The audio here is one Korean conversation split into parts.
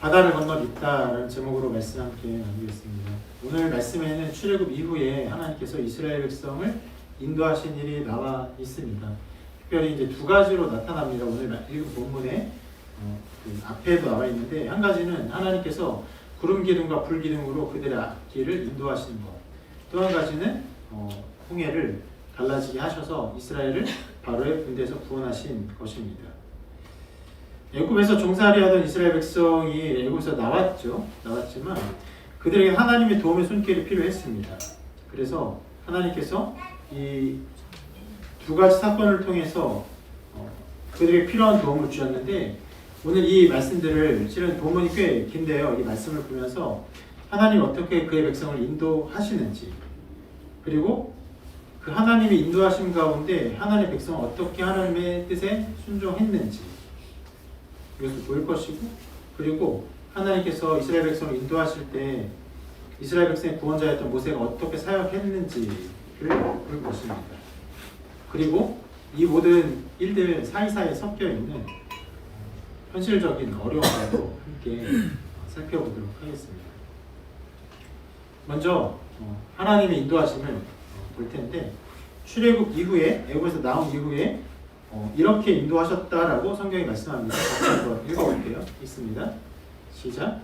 바다를 건너있다라는 제목으로 말씀 함께 나누겠습니다. 오늘 말씀에는 출애굽 이후에 하나님께서 이스라엘 백성을 인도하신 일이 나와 있습니다. 특별히 이제 두 가지로 나타납니다. 오늘 읽은 본문에 그 앞에도 나와 있는데, 한 가지는 하나님께서 구름 기둥과 불 기둥으로 그들의 길을 인도하시는 것. 또 한 가지는 홍해를 갈라지게 하셔서 이스라엘을 바로의 군대에서 구원하신 것입니다. 애굽에서 종살이하던 이스라엘 백성이 애굽에서 나왔지만 그들에게 하나님의 도움의 손길이 필요했습니다. 그래서 하나님께서 이 두 가지 사건을 통해서 그들에게 필요한 도움을 주셨는데, 오늘 이 말씀들을, 실은 본문이 꽤 긴데요, 이 말씀을 보면서 하나님이 어떻게 그의 백성을 인도하시는지, 그리고 그 하나님이 인도하신 가운데 하나님의 백성은 어떻게 하나님의 뜻에 순종했는지 이것을 보일 것이고, 그리고 하나님께서 이스라엘 백성을 인도하실 때 이스라엘 백성의 구원자였던 모세가 어떻게 사역했는지를 볼 것입니다. 그리고 이 모든 일들 사이사이에 섞여 있는 현실적인 어려움도 함께 살펴보도록 하겠습니다. 먼저 하나님의 인도하심을 볼 텐데, 출애굽 이후에, 애굽에서 나온 이후에 이렇게 인도하셨다라고 성경이 말씀합니다. 같이 한번 읽어볼게요. 있습니다. 시작.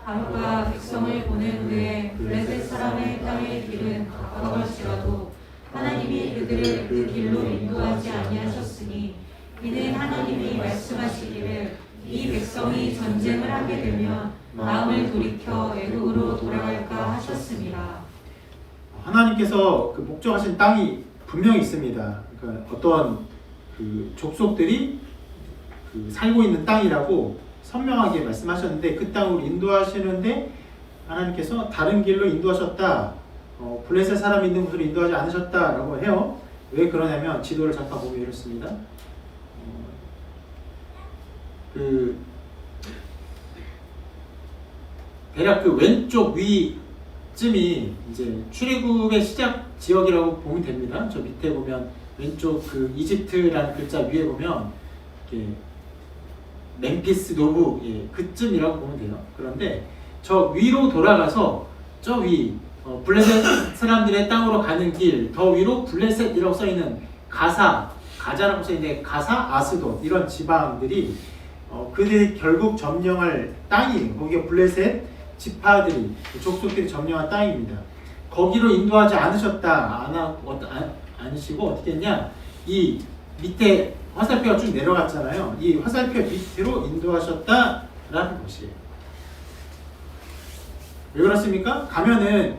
바로가 백성을 보낸 후에 블레셋 사람의 땅의 길은 가까울지라도 하나님이 그들을 그 길로 인도하지 아니하셨으니, 이는 하나님이 말씀하시기를 이 백성이 전쟁을 하게 되면 마음을 돌이켜 애굽으로 돌아갈까 하셨습니다. 하나님께서 그 목적하신 땅이 분명히 있습니다. 그러니까 어떤 그 족속들이 그 살고 있는 땅이라고 선명하게 말씀하셨는데, 그 땅으로 인도하시는데 하나님께서 다른 길로 인도하셨다, 블레셋 사람이 있는 곳으로 인도하지 않으셨다라고 해요. 왜 그러냐면, 지도를 잠깐 보면 이렇습니다. 대략 그 왼쪽 위쯤이 이제 출애굽의 시작 지역이라고 보면 됩니다. 저 밑에 보면 왼쪽 그 이집트라는 글자 위에 보면 이렇게 멤피스 노브, 그쯤이라고 보면 돼요. 그런데 저 위로 돌아가서 저 위 블레셋 사람들의 땅으로 가는 길 더 위로 블레셋이라고 써있는 가자라고 써있는 가사, 아스돗 이런 지방들이 그들이 결국 점령할 땅이에요. 거기가 블레셋 지파들이, 족속들이 점령한 땅입니다. 거기로 인도하지 않으시고 어떻게 했냐, 이 밑에 화살표가 쭉 내려갔잖아요. 이 화살표 밑으로 인도하셨다라는 것이에요. 왜 그렇습니까? 가면은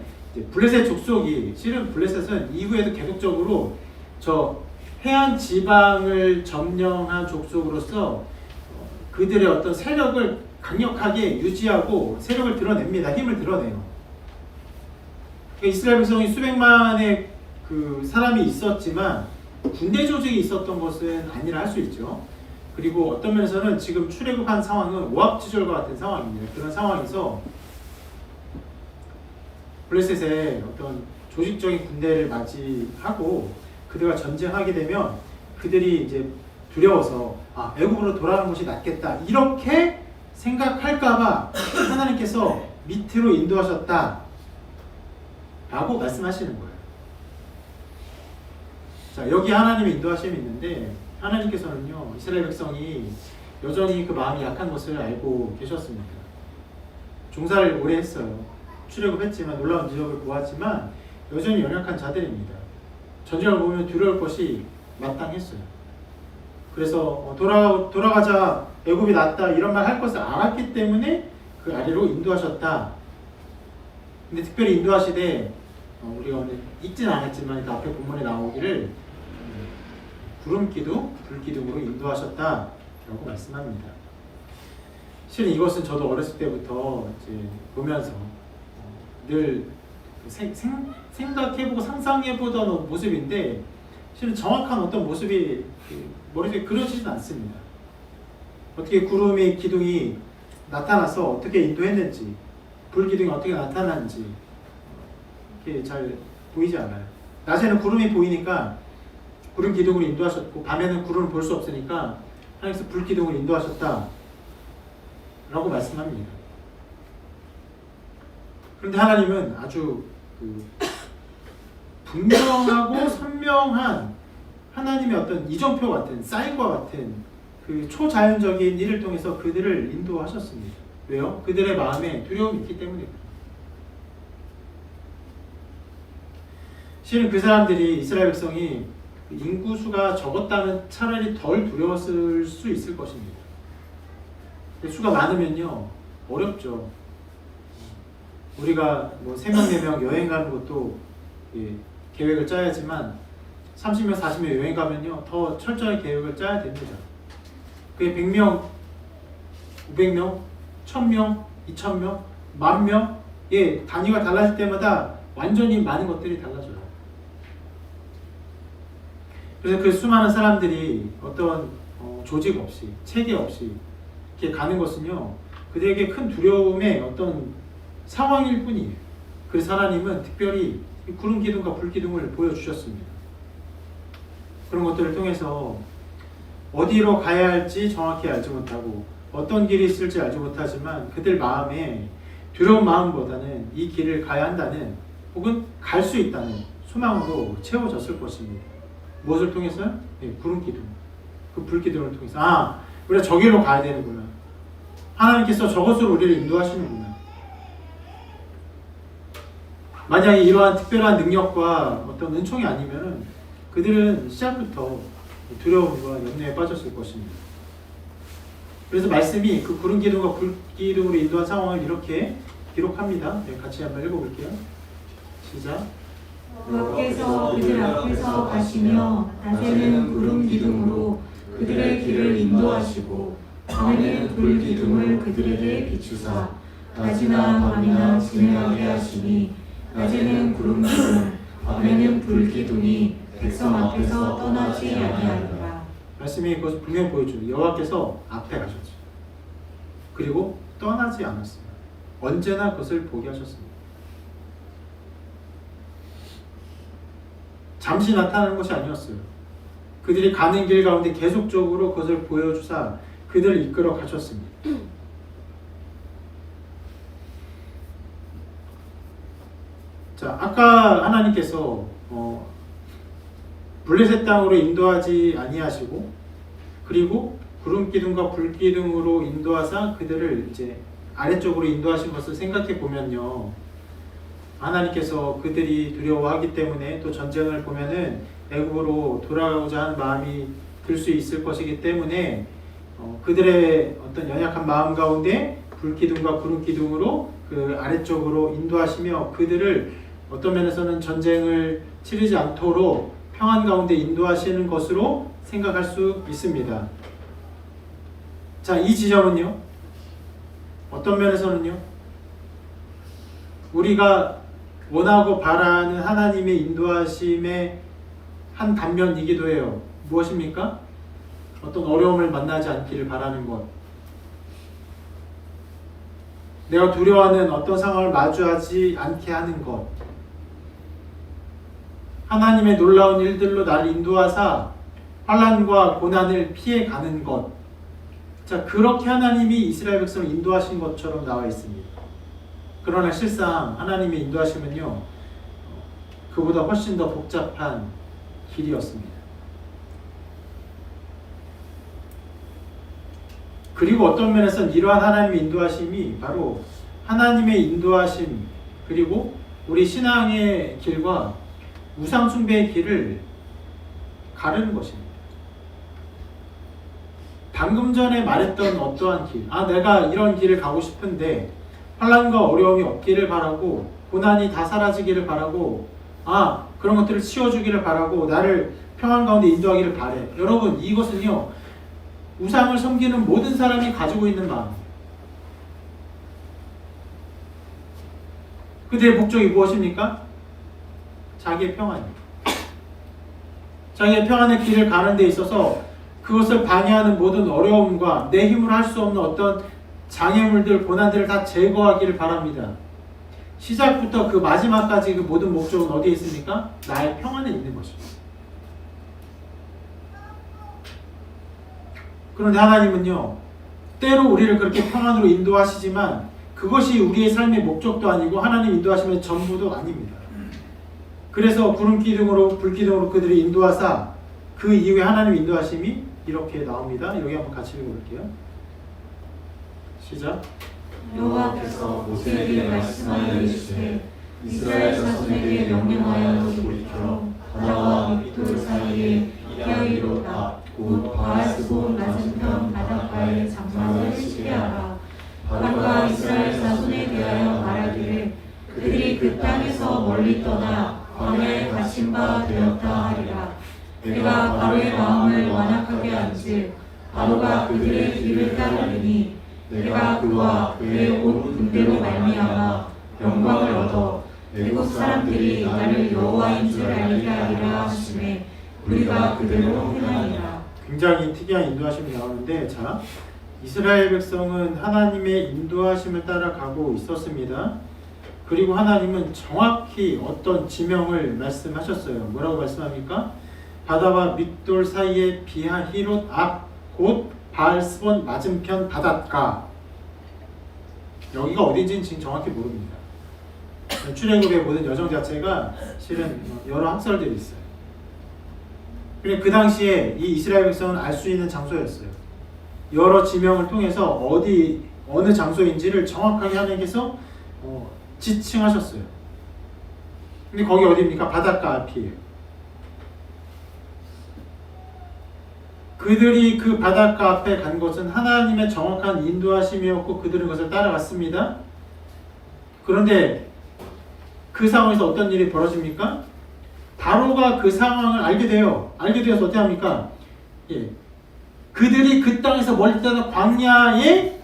블레셋 족속이, 실은 블레셋은 이후에도 계속적으로 저 해안 지방을 점령한 족속으로서 그들의 어떤 세력을 강력하게 유지하고 세력을 드러냅니다. 힘을 드러내요. 그러니까 이스라엘 백성이 수백만의 그 사람이 있었지만 군대 조직이 있었던 것은 아니라 할 수 있죠. 그리고 어떤 면에서는 지금 출애굽한 상황은 오합지졸과 같은 상황입니다. 그런 상황에서 블레셋의 어떤 조직적인 군대를 맞이하고 그들과 전쟁하게 되면 그들이 이제 두려워서 애굽으로 돌아가는 것이 낫겠다, 이렇게 생각할까봐 하나님께서 밑으로 인도하셨다 라고 말씀하시는 거예요. 자, 여기 하나님의 인도하심이 있는데, 하나님께서는요, 이스라엘 백성이 여전히 그 마음이 약한 것을 알고 계셨습니다. 종살이를 오래 했어요. 출애굽했지만, 놀라운 기적을 보았지만 여전히 연약한 자들입니다. 전쟁을 보면 두려울 것이 마땅했어요. 그래서 돌아가자, 애굽이 낫다, 이런 말 할 것을 알았기 때문에 그 아래로 인도하셨다. 근데 특별히 인도하시되 우리가 오늘 읽지는 않았지만 그 앞에 본문에 나오기를 구름기둥, 불기둥으로 인도하셨다라고 말씀합니다. 실은 이것은 저도 어렸을 때부터 이제 보면서 늘 생각해보고 상상해보던 모습인데, 실은 정확한 어떤 모습이 머릿속에 그려지진 않습니다. 어떻게 구름의 기둥이 나타나서 어떻게 인도했는지, 불기둥이 어떻게 나타났는지 이렇게 잘 보이지 않아요. 낮에는 구름이 보이니까 구름 기둥으로 인도하셨고, 밤에는 구름을 볼 수 없으니까 하나님께서 불 기둥으로 인도하셨다 라고 말씀합니다. 그런데 하나님은 아주 분명하고 선명한 하나님의 어떤 이정표 같은 사인과 같은 그 초자연적인 일을 통해서 그들을 인도하셨습니다. 왜요? 그들의 마음에 두려움이 있기 때문입니다. 실은 그 사람들이 이스라엘 백성이 인구수가 적었다면 차라리 덜 두려웠을 수 있을 것입니다. 수가 많으면요 어렵죠. 우리가 뭐 3명, 4명 여행 가는 것도 계획을 짜야지만 30명, 40명 여행 가면요 더 철저히 계획을 짜야 됩니다. 그게 100명, 500명, 1000명, 2000명, 10,000명 단위가 달라질 때마다 완전히 많은 것들이 달라져요. 그래서 그 수많은 사람들이 어떤 조직 없이, 체계 없이 이렇게 가는 것은요 그들에게 큰 두려움의 어떤 상황일 뿐이에요. 그래서 하나님은 특별히 구름 기둥과 불 기둥을 보여주셨습니다. 그런 것들을 통해서 어디로 가야 할지 정확히 알지 못하고 어떤 길이 있을지 알지 못하지만 그들 마음에 두려운 마음보다는 이 길을 가야 한다는 혹은 갈 수 있다는 소망으로 채워졌을 것입니다. 무엇을 통해서요? 구름 기둥, 그 불 기둥을 통해서 우리가 저기로 가야 되는구나. 하나님께서 저것으로 우리를 인도하시는구나. 만약에 이러한 특별한 능력과 어떤 은총이 아니면 그들은 시작부터 두려움과 염려에 빠졌을 것입니다. 그래서 말씀이 그 구름 기둥과 불 기둥으로 인도한 상황을 이렇게 기록합니다. 같이 한번 읽어볼게요. 시작. 여호와께서 그들 앞에서 가시며 낮에는 구름 기둥으로 그들의 길을 인도하시고 밤에는 불 기둥을 그들에게 비추사 낮이나 밤이나 지내하게 하시니 낮에는 구름 기둥 밤에는 불 기둥이 백성 앞에서 떠나지 아니하리라. 말씀이 그것을 분명히 보여주는 여호와께서 앞에 가셨죠. 그리고 떠나지 않았습니다. 언제나 그것을 보게 하셨습니다. 잠시 나타나는 것이 아니었어요. 그들이 가는 길 가운데 계속적으로 그것을 보여주사 그들을 이끌어 가셨습니다. 자, 아까 하나님께서 블레셋 땅으로 인도하지 아니하시고 그리고 구름 기둥과 불 기둥으로 인도하사 그들을 이제 아래쪽으로 인도하신 것을 생각해 보면요. 하나님께서 그들이 두려워하기 때문에 또 전쟁을 보면은 애굽으로 돌아가고자 하는 마음이 들 수 있을 것이기 때문에 그들의 어떤 연약한 마음 가운데 불 기둥과 구름 기둥으로 그 아래쪽으로 인도하시며 그들을 어떤 면에서는 전쟁을 치르지 않도록 평안 가운데 인도하시는 것으로 생각할 수 있습니다. 자, 이 지점은요. 어떤 면에서는요. 우리가 원하고 바라는 하나님의 인도하심의 한 단면이기도 해요. 무엇입니까? 어떤 어려움을 만나지 않기를 바라는 것. 내가 두려워하는 어떤 상황을 마주하지 않게 하는 것. 하나님의 놀라운 일들로 나를 인도하사 환난과 고난을 피해가는 것. 자, 그렇게 하나님이 이스라엘 백성을 인도하신 것처럼 나와 있습니다. 그러나 실상 하나님의 인도하심은요, 그보다 훨씬 더 복잡한 길이었습니다. 그리고 어떤 면에서는 이러한 하나님의 인도하심이 바로 하나님의 인도하심 그리고 우리 신앙의 길과 우상숭배의 길을 가르는 것입니다. 방금 전에 말했던 어떠한 길, 내가 이런 길을 가고 싶은데 환난과 어려움이 없기를 바라고 고난이 다 사라지기를 바라고 그런 것들을 치워주기를 바라고 나를 평안 가운데 인도하기를 바래. 여러분, 이것은요 우상을 섬기는 모든 사람이 가지고 있는 마음. 그들의 목적이 무엇입니까? 자기의 평안입니다. 자기의 평안의 길을 가는 데 있어서 그것을 방해하는 모든 어려움과 내 힘으로 할 수 없는 어떤 장애물들, 고난들을 다 제거하기를 바랍니다. 시작부터 그 마지막까지 그 모든 목적은 어디에 있습니까? 나의 평안에 있는 것입니다. 그런데 하나님은요, 때로 우리를 그렇게 평안으로 인도하시지만 그 그것이 우리의 삶의 목적도 아니고 하나님 인도하심의 전부도 아닙니다. 그래서 구름 기둥으로 불 기둥으로 그들이 인도하사 그 이후에 하나님 인도하심이 이렇게 나옵니다. 여기 한번 같이 읽어볼게요. 시작. 여호와께서 모세에게 말씀하여 이르시되 이스라엘 자손에게 명령하여 돌이켜 바다와 윗돌 사이에 이야이롯 앞곧 바알스본 맞은편 바닷가에 장막을 치게 하라. 바로가 이스라엘 자손에 대하여 말하기를 그들이 그 땅에서 멀리 떠나 광야에 갇힌 바 되었다 하리라. 내가 바로의 마음을 완악하게 한즉 바로가 그들의 길을 따르리니 내가 그와 그의 온 군대로 말미암아 영광을 얻어 애국 사람들이 나를 여호와인 줄 알게 하리라 하시매 우리가 그대로 행하리라. 굉장히 특이한 인도하심이 나오는데, 자, 이스라엘 백성은 하나님의 인도하심을 따라가고 있었습니다. 그리고 하나님은 정확히 어떤 지명을 말씀하셨어요. 뭐라고 말씀합니까? 바다와 밑돌 사이에 비하히롯 앞 곧 바알스본 맞은편 바닷가. 여기가 어딘지는 지금 정확히 모릅니다. 출애굽의 모든 여정 자체가 실은 여러 학설들이 있어요. 그 당시에 이 이스라엘 백성은 알 수 있는 장소였어요. 여러 지명을 통해서 어느 장소인지를 정확하게 하나님께서 지칭하셨어요. 근데 거기 어디입니까? 바닷가 앞이에요. 그들이 그 바닷가 앞에 간 것은 하나님의 정확한 인도하심이었고 그들은 그것을 따라갔습니다. 그런데 그 상황에서 어떤 일이 벌어집니까? 바로가 그 상황을 알게 돼요. 알게 되어서 어떻게 합니까? 예. 그들이 그 땅에서 멀리 떠나 광야에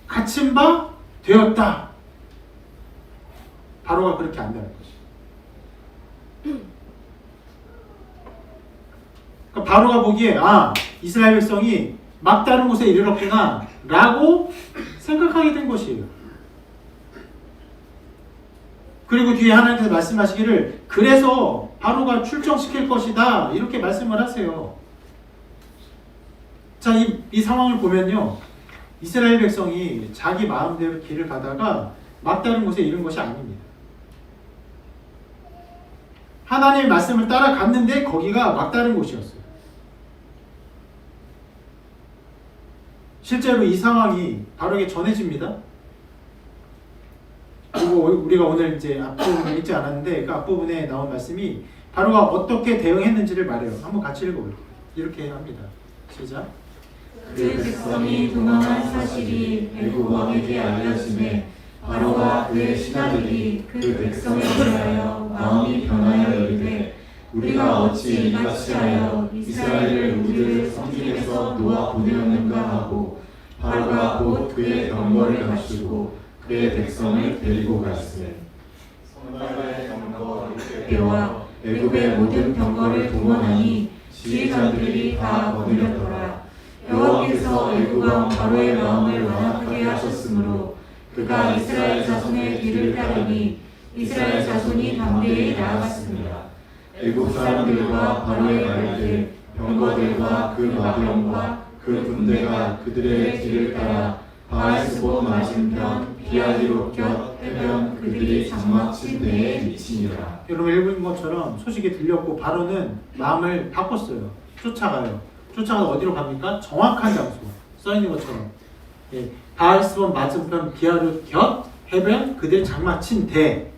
갇힌 바 되었다. 바로가 그렇게 안다는 것이. 그러니까 바로가 보기에 이스라엘 백성이 막다른 곳에 이르렀구나 라고 생각하게 된 것이에요. 그리고 뒤에 하나님께서 말씀하시기를 그래서 바로가 출정시킬 것이다 이렇게 말씀을 하세요. 자, 이 상황을 보면요, 이스라엘 백성이 자기 마음대로 길을 가다가 막다른 곳에 이른 것이 아닙니다. 하나님의 말씀을 따라갔는데 거기가 막다른 곳이었어요. 실제로 이 상황이 바로에게 전해집니다. 그리고 우리가 오늘 이제 앞부분을 읽지 않았는데 그 앞부분에 나온 말씀이 바로가 어떻게 대응했는지를 말해요. 한번 같이 읽어볼게요. 이렇게 합니다. 시작. 그 백성이 도망한 사실이 애국 왕에게 알려지매 바로와 그의 신하들이 그 백성에 대하여 마음이 변하여 이르되 우리가 어찌 이같이 하여 이스라엘을 우리를 성중에서 놓아 보내었는가 하고 바로가 곧 그의 병거를 갖추고 그의 백성을 데리고 갔으니 성읍의 병거 600개와 애굽의 모든 병거를 동원하니 지휘관들이 다 거느렸더라. 여호와께서 애굽 왕 바로의 마음을 완악하게 하셨으므로 그가 이스라엘 자손의 길을 따르니 이스라엘 자손이 담대히 나아갔습니다. 애굽 사람들과 바로의 말들, 병거들과 그 마병과 그 군대가 그들의 길을 따라 바알스본 맞은편 비아히롯 곁 해변 그들이 장막친 데에 미치니라. 여러분 읽은 것처럼 소식이 들렸고 바로는 마음을 바꿨어요. 쫓아가요. 쫓아가서 어디로 갑니까? 정확한 장소. 써있는 것처럼. 예, 바알스본 맞은편 비아히롯 곁 해변 그들 장막친 데.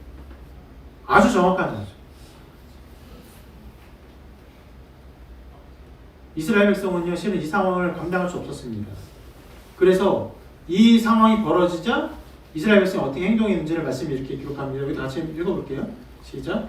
아주 정확한 장소. 이스라엘 백성은요, 실은 이 상황을 감당할 수 없었습니다. 그래서 이 상황이 벌어지자 이스라엘 백성이 어떻게 행동했는지를 말씀이 이렇게 기록합니다. 여기 같이 읽어볼게요. 시작.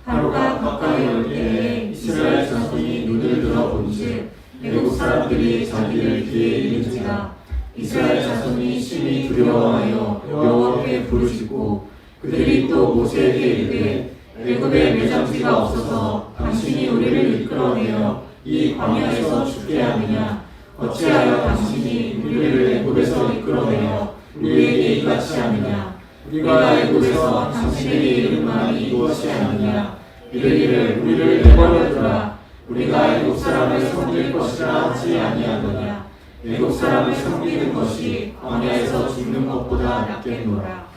바로가 가까이 올 때에 이스라엘 자손이 눈을 들어 본즉 애국 사람들이 자기를 뒤에 이른지라. 이스라엘 자손이 심히 두려워하여 여호와께 부르짖고 그들이 또 모세에게 이르되 애굽에 매장지가 없어서 당신이 우리를 이끌어내어 이 광야에서 죽게 하느냐. 어찌하여 당신이 우리를 애굽에서 이끌어내어 우리에게 이같이 하느냐. 우리가 애굽에서 당신에게 이른 말이 무엇이 아니냐. 이르기를 우리를 내버려두라. 우리가 애굽 사람을 섬길 것이라 하지 아니하느냐. 애굽 사람을 섬기는 것이 광야에서 죽는 것보다 낫겠노라.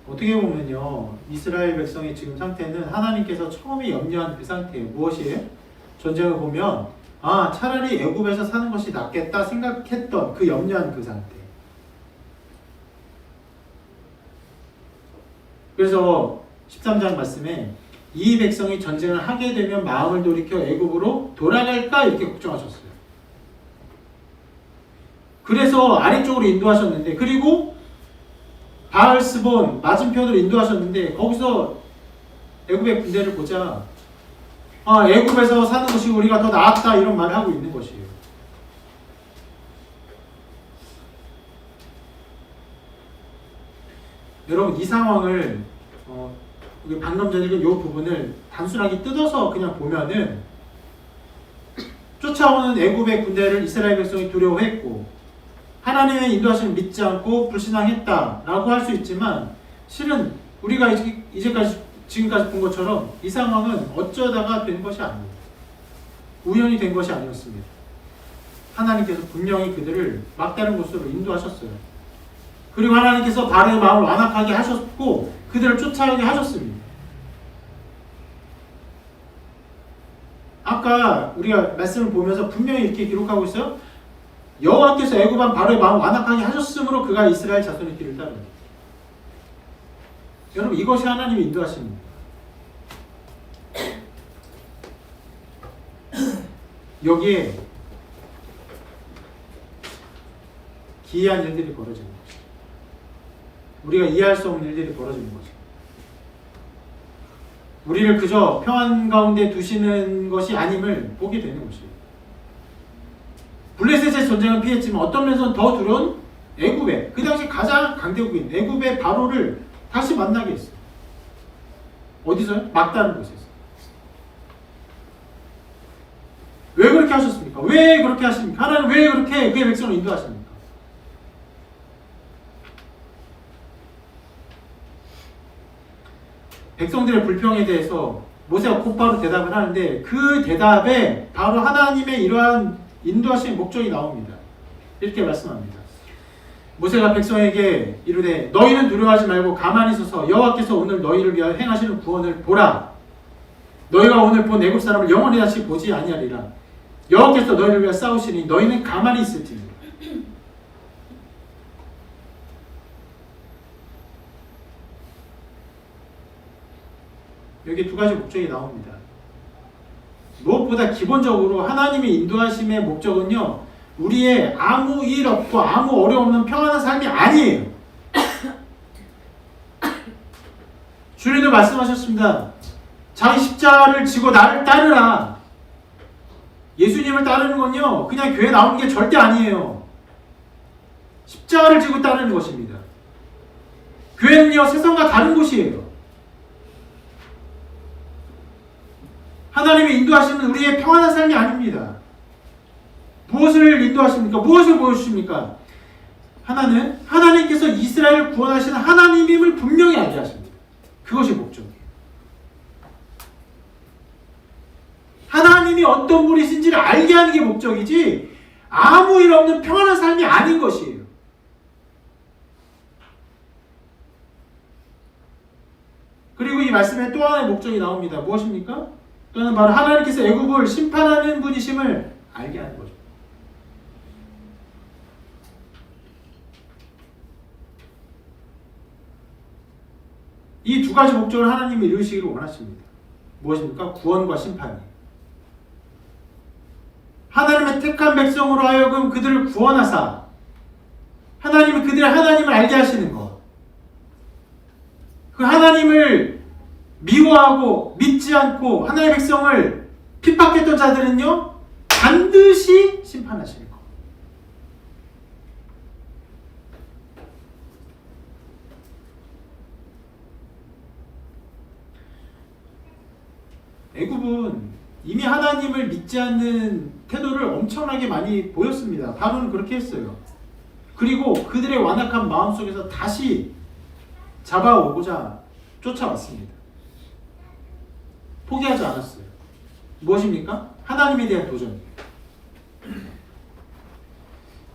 어떻게 보면요, 이스라엘 백성의 지금 상태는 하나님께서 처음에 염려한 그 상태예요. 무엇이에요? 전쟁을 보면 차라리 애굽에서 사는 것이 낫겠다 생각했던 그 염려한 그 상태. 그래서 13장 말씀에 이 백성이 전쟁을 하게 되면 마음을 돌이켜 애굽으로 돌아갈까 이렇게 걱정하셨어요. 그래서 아래쪽으로 인도하셨는데, 그리고 바알스본 맞은편으로 인도하셨는데, 거기서 애굽의 군대를 보자 애굽에서 사는 것이 우리가 더 나았다 이런 말을 하고 있는 것이에요. 여러분, 이 상황을 방금 전에 이 부분을 단순하게 뜯어서 그냥 보면은 쫓아오는 애굽의 군대를 이스라엘 백성이 두려워했고 하나님의 인도하심을 믿지 않고 불신앙했다라고 할 수 있지만, 실은 우리가 지금까지 본 것처럼 이 상황은 어쩌다가 된 것이 아닙니다. 우연히 된 것이 아니었습니다. 하나님께서 분명히 그들을 막다른 곳으로 인도하셨어요. 그리고 하나님께서 바로의 마음을 완악하게 하셨고 그들을 쫓아오게 하셨습니다. 아까 우리가 말씀을 보면서 분명히 이렇게 기록하고 있어요. 여호와께서 애굽 왕 바로의 마음을 완악하게 하셨으므로 그가 이스라엘 자손의 길을 따릅니다. 여러분, 이것이 하나님의 인도하십니다. 여기에 기이한 일들이 벌어지는 거죠. 우리가 이해할 수 없는 일들이 벌어지는 거죠. 우리를 그저 평안 가운데 두시는 것이 아님을 보게 되는 것이에요. 블레셋의 전쟁은 피했지만 어떤 면에서는 더 두려운 애굽의, 그 당시 가장 강대국인 애굽의 바로를 다시 만나게 했어요. 어디서요? 막다른 곳에서. 왜 그렇게 하셨습니까? 왜 그렇게 하십니까? 하나님 왜 그렇게 그의 백성을 인도하십니까? 백성들의 불평에 대해서 모세가 곧바로 대답을 하는데, 그 대답에 바로 하나님의 이러한 인도하신 목적이 나옵니다. 이렇게 말씀합니다. 모세가 백성에게 이르되 너희는 두려워하지 말고 가만히 서서 여호와께서 오늘 너희를 위하여 행하시는 구원을 보라. 너희가 오늘 본 애굽 사람을 영원히 다시 보지 아니하리라. 여호와께서 너희를 위하여 싸우시니 너희는 가만히 있을지니. 여기 두 가지 목적이 나옵니다. 무엇보다 기본적으로 하나님의 인도하심의 목적은요, 우리의 아무 일 없고 아무 어려움 없는 평안한 삶이 아니에요. 주님도 말씀하셨습니다. 자기 십자가를 지고 나를 따르라. 예수님을 따르는 건요, 그냥 교회 나오는 게 절대 아니에요. 십자가를 지고 따르는 것입니다. 교회는요, 세상과 다른 곳이에요. 하나님의 인도하시는 우리의 평안한 삶이 아닙니다. 무엇을 인도하십니까? 무엇을 보여주십니까? 하나님께서 이스라엘을 구원하시는 하나님임을 분명히 알게 하십니다. 그것이 목적이에요. 하나님이 어떤 분이신지를 알게 하는 게 목적이지, 아무 일 없는 평안한 삶이 아닌 것이에요. 그리고 이 말씀에 또 하나의 목적이 나옵니다. 무엇입니까? 또는 바로 하나님께서 애굽을 심판하는 분이심을 알게 하는 거죠. 이 두 가지 목적을 하나님이 이루시기를 원하십니다. 무엇입니까? 구원과 심판이. 하나님의 택한 백성으로 하여금 그들을 구원하사 하나님이 그들의 하나님을 알게 하시는 것. 그 하나님을 미워하고 믿지 않고 하나님의 백성을 핍박했던 자들은요, 반드시 심판하시는 것. 애굽은 이미 하나님을 믿지 않는 태도를 엄청나게 많이 보였습니다. 바로는 그렇게 했어요. 그리고 그들의 완악한 마음속에서 다시 잡아오고자 쫓아왔습니다. 포기하지 않았어요. 무엇입니까? 하나님에 대한 도전이에요.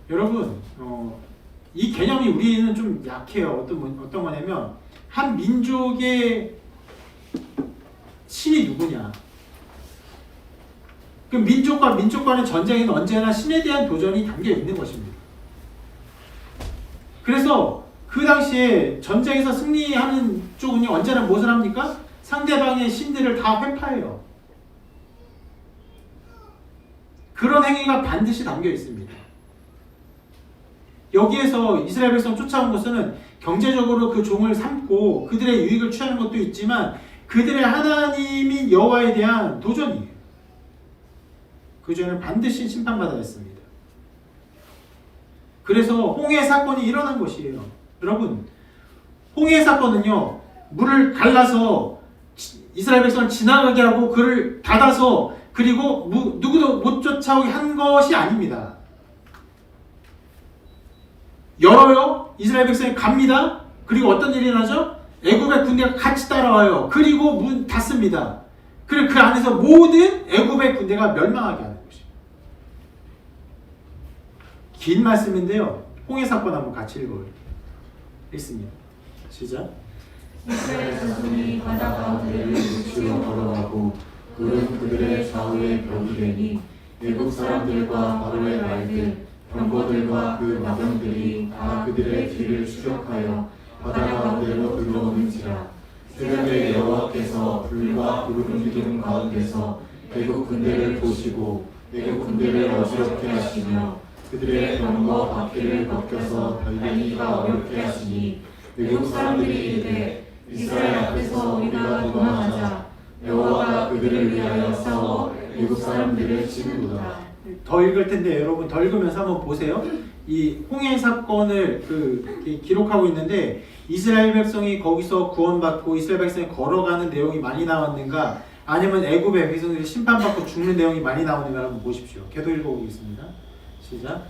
여러분, 이 개념이 우리는 좀 약해요. 어떤 거냐면 한 민족의 신이 누구냐. 그 민족과 민족 간의 전쟁에는 언제나 신에 대한 도전이 담겨 있는 것입니다. 그래서 그 당시에 전쟁에서 승리하는 쪽은요, 언제나 무엇을 합니까? 상대방의 신들을 다 회파해요. 그런 행위가 반드시 담겨 있습니다. 여기에서 이스라엘 백성 쫓아온 것은 경제적으로 그 종을 삼고 그들의 유익을 취하는 것도 있지만 그들의 하나님인 여호와에 대한 도전이에요. 그 죄는 반드시 심판받아야 했습니다. 그래서 홍해 사건이 일어난 것이에요. 여러분, 홍해 사건은요, 물을 갈라서 이스라엘 백성을 지나가게 하고 그를 닫아서 그리고 누구도 못 쫓아오게 한 것이 아닙니다. 열어요. 이스라엘 백성이 갑니다. 그리고 어떤 일이 일어나죠? 애굽의 군대가 같이 따라와요. 그리고 문 닫습니다. 그리고 그 안에서 모든 애굽의 군대가 멸망하게 하는 것입니다. 긴 말씀인데요. 홍해 사건 한번 같이 읽습니다. 시작. 이스라엘 자손이 바다 가운데를 육지로 걸어가고 물은 그들의 좌우에 벽이 되니 애굽 사람들과 바로의 말들 병거들과 그 마병들이 다 그들의 길을 추격하여 바다 가운데로 들어오는지라. 새벽에 여호와께서 불과 구름 기둥 가운데서 애굽 군대를 보시고 애굽 군대를 어지럽게 하시며 그들의 병거 바퀴를 벗겨서 달리기가 어렵게 하시니 애굽 사람들이 이르되 이스라엘 앞에서 우리가 도망하자. 여호와가 그들을 위하여 싸워 애굽 사람들을 치는도다. 더 읽을 텐데 여러분 더 읽으면서 한번 보세요. 이 홍해 사건을 기록하고 있는데 이스라엘 백성이 거기서 구원받고 이스라엘 백성이 걸어가는 내용이 많이 나왔는가, 아니면 애굽의 백성들이 심판받고 죽는 내용이 많이 나오는가 한번 보십시오. 계속 읽어보겠습니다. 시작.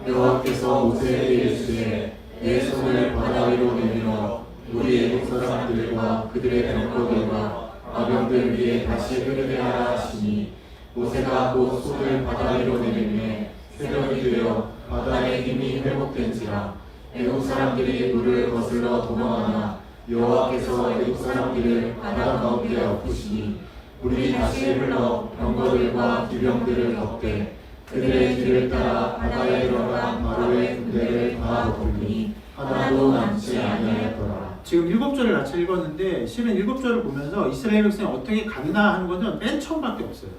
여호와께서 모세에게 이르시되 내 손을 바다 위로 내밀어 우리 애굽 사람들과 그들의 병거들과 마병들 위에 다시 흐르게 하라 하시니 모세가 곧 손을 바다 위로 내밀매 새벽이 되어 바다의 힘이 회복된지라. 애굽 사람들이 물을 거슬러 도망하나 여호와께서 애굽 사람들을 바다 가운데 엎으시니 물이 다시 흘러 병거들과 기병들을 덮되 그들의 길을 따라 바다에 들어간 바로의 군대를 다 덮으니 하나도 남지 아니하였더라. 지금 7절을 같이 읽었는데 실은 7절을 보면서 이스라엘 백성이 어떻게 갔나 하는 것은 맨 처음밖에 없어요.